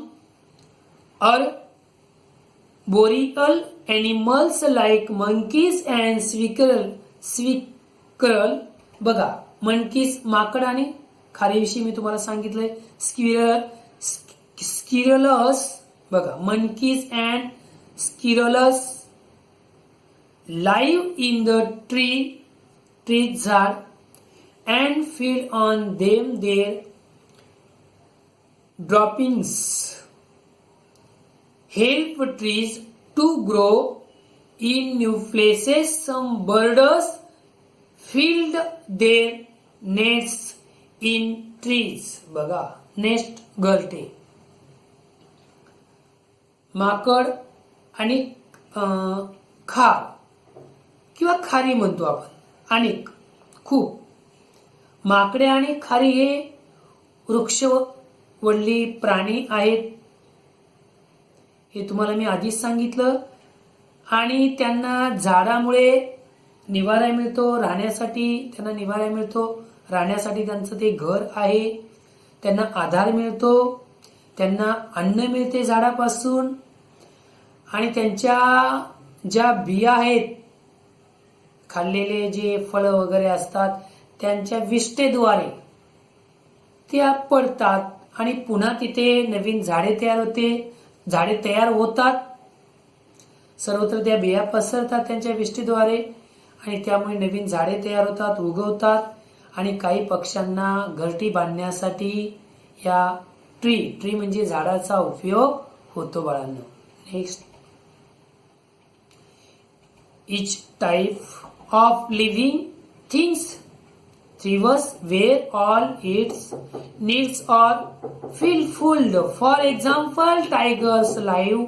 arboreal animals like monkeys and squirrel. बघा, मंकीज माकड आणि खारीविषयी मी तुम्हाला सांगितलंय. स्क्विरल्स बघा, monkeys and squirrels live in the tree झाड and feed on them their droppings help trees to grow in new places. Some birds build their nests in trees. बघा, नेस्ट घरटे. माकड आणि खार किंवा खारी म्हणतो आपण. अनेक खूप माकडे आणि खारी हे वृक्षवल्ली प्राणी आहेत, हे तुम्हाला मी आधीच सांगितलं. आणि त्यांना झाडामुळे निवारा मिळतो, राहण्यासाठी त्यांना निवारा मिळतो, राहण्यासाठी त्यांचं ते घर आहे. त्यांना आधार मिळतो, त्यांना अन्न मिळते झाडापासून. आणि त्यांच्या ज्या बिया आहेत, खाल्लेले जे फळ वगैरे असतात, त्यांच्या विष्ठेद्वारे त्या पडतात आणि पुन्हा तिथे नवीन झाडे तयार होतात. सर्वत्र त्या बिया पसरतात त्यांच्या विष्ठेद्वारे आणि त्यामुळे नवीन झाडे तयार होतात, उगवतात. आणि काही पक्ष्यांना घरटी बांधण्यासाठी या ट्री म्हणजे झाडाचा उपयोग होतो बाळांनो. Next, each type of living things thrives where all its needs are fulfilled. For example, tigers live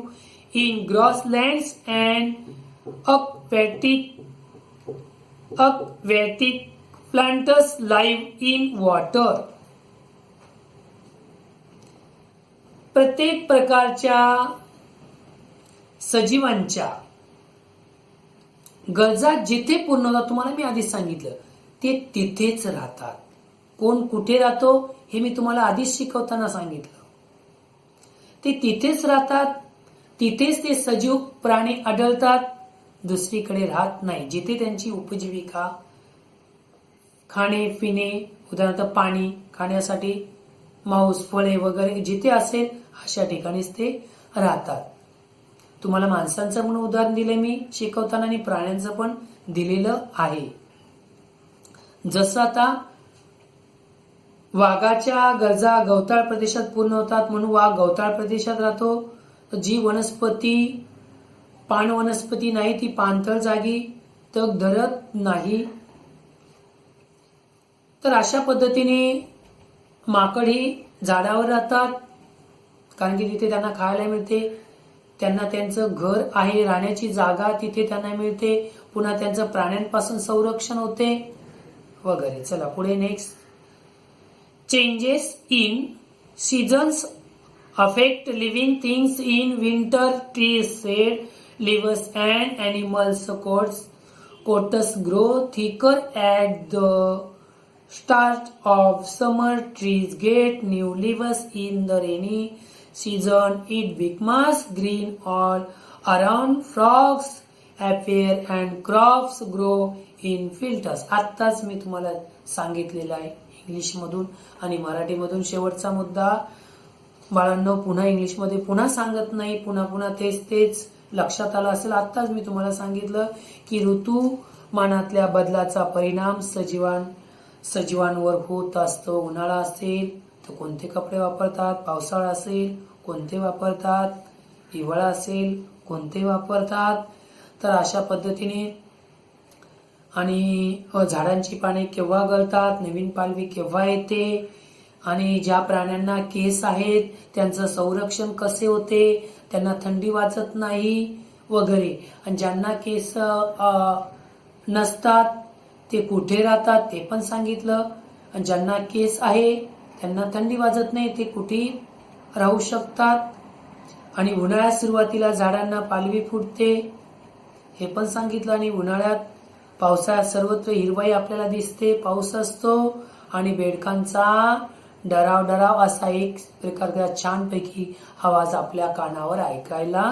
in grasslands and aquatic plants live in water. प्रत्येक प्रकारच्या सजीवांच्या गरजा जिथे पूर्ण होतात, तुम्हाला मी आधीच सांगितलं, ते तिथेच राहतात. कोण कुठे राहतो हे मी तुम्हाला आधीच शिकवताना सांगितलं. ते तिथेच राहतात, तिथेच ते सजीव प्राणी आढळतात, दुसरीकडे राहत नाही. जिथे त्यांची उपजीविका, खाणे पिणे, उदाहरणार्थ पाणी खाण्यासाठी, मांस फळे वगैरे जिथे असेल अशा ठिकाणीच ते राहतात. तुम्हाला माणसांचं म्हणून उदाहरण दिले मी शिकवताना आणि प्राण्यांचं पण दिलेलं आहे. जसं आता वाघाच्या गरजा गवताळ प्रदेशात पूर्ण होतात म्हणून वाघ गवताळ प्रदेशात राहतो. जी वनस्पती पान वनस्पती नाही ती पाणथळ जागी तग धरत नाही. तर अशा पद्धतीने माकड ही झाडावर राहतात कारण की तिथे त्यांना खायला मिळते, त्यांना त्यांचं घर आहे, राहण्याची जागा तिथे त्यांना मिळते, पुन्हा त्यांचं प्राण्यांपासून संरक्षण होते वगैरे. चला पुढे next, changes in Seasons affect living things in winter. Trees shed leaves and animals' coats grow thicker at the start of summer. Trees get new leaves in the rainy season. It becomes green all around. Frogs appear and crops grow in fields. आत्ताच मी तुम्हाला सांगितलेलं आहे इंग्लिशमधून आणि मराठीमधून शेवटचा मुद्दा. बाळांनो, पुन्हा इंग्लिशमध्ये पुन्हा सांगत नाही, पुन्हा तेच लक्षात आलं असेल. आत्ताच मी तुम्हाला सांगितलं की ऋतुमानातल्या बदलाचा परिणाम सजीवांवर होत असतो. उन्हाळा असेल तर कोणते कपडे वापरतात, पावसाळा असेल कोणते वापरतात, हिवाळा असेल कोणते वापरतात. तर अशा पद्धतीने आणि झाडांची पाने केव्हा गळतात, नवीन पालवी केव्हा येते, आणि ज्या प्राण्यांना केस आहेत त्यांचं संरक्षण कसे होते, त्यांना थंडी वाजत नाही वगैरे, आणि ज्यांना केस नसतात ते कुठे राहतात ते पण सांगितलं, आणि ज्यांना केस आहे त्यांना थंडी वाजत नाही ते कुठे राहू शकतात, आणि उन्हाळ्यात सुरुवातीला झाडांना पालवी फुटते हे पण सांगितलं, आणि उन्हाळ्यात पावसाळ्यात सर्वत्र हिरवाई आपल्याला दिसते, पाऊस असतो, आणि बेडकांचा डराव असा एक प्रकारचा छानपैकी आवाज आपल्या कानावर ऐकायला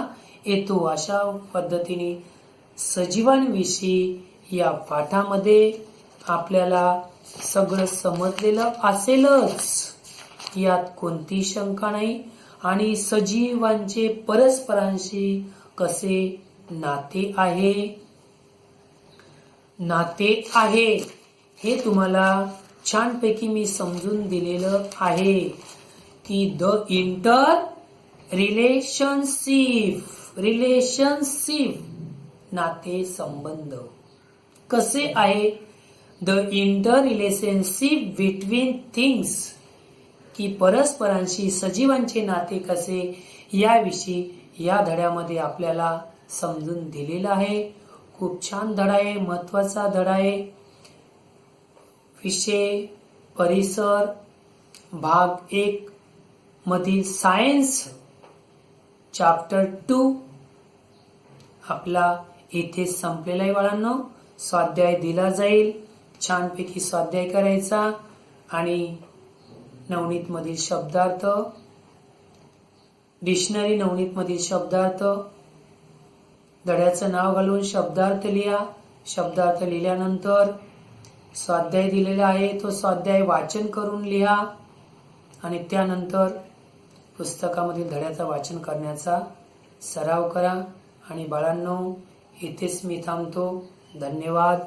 येतो. अशा पद्धतीने सजीवांविषयी या पाठामध्ये आपल्याला सगळं समजलेलं असेलच, यात कोणती शंका नाही. आणि सजीवांचे परस्परांशी कसे नाते आहे हे तुम्हाला छानपैकी मी समजून दिलेलं आहे की द इंटर रिलेशनशिप नाते संबंध कसे आहे, the interrelationship between things की परस्परांशी सजीवांचे नाते कसे, याविषयी या धड्यामध्ये आपल्याला समजून दिलेलं आहे. खूप छान धडा आहे, महत्वाचा धडा आहे. विषय परिसर भाग 1 मधील सायन्स चॅप्टर 2 आपला इथे संपलेला आहे. बाळांनो, स्वाध्याय दिला जाईल, छानपैकी स्वाध्याय करायचा, आणि नवनीत मधील शब्दार्थ, डिक्शनरी नवनीत मधील शब्दार्थ, धड्याचं नाव घालून शब्दार्थ लिहा. शब्दार्थ लिहिल्यानंतर स्वाध्याय दिलेला आहे तो स्वाध्याय वाचन करून लिहा, आणि त्यानंतर पुस्तकामधील धड्याचं वाचन करण्याचा सराव करा. आणि बाळांनो, इथेच मी थांबतो. धन्यवाद.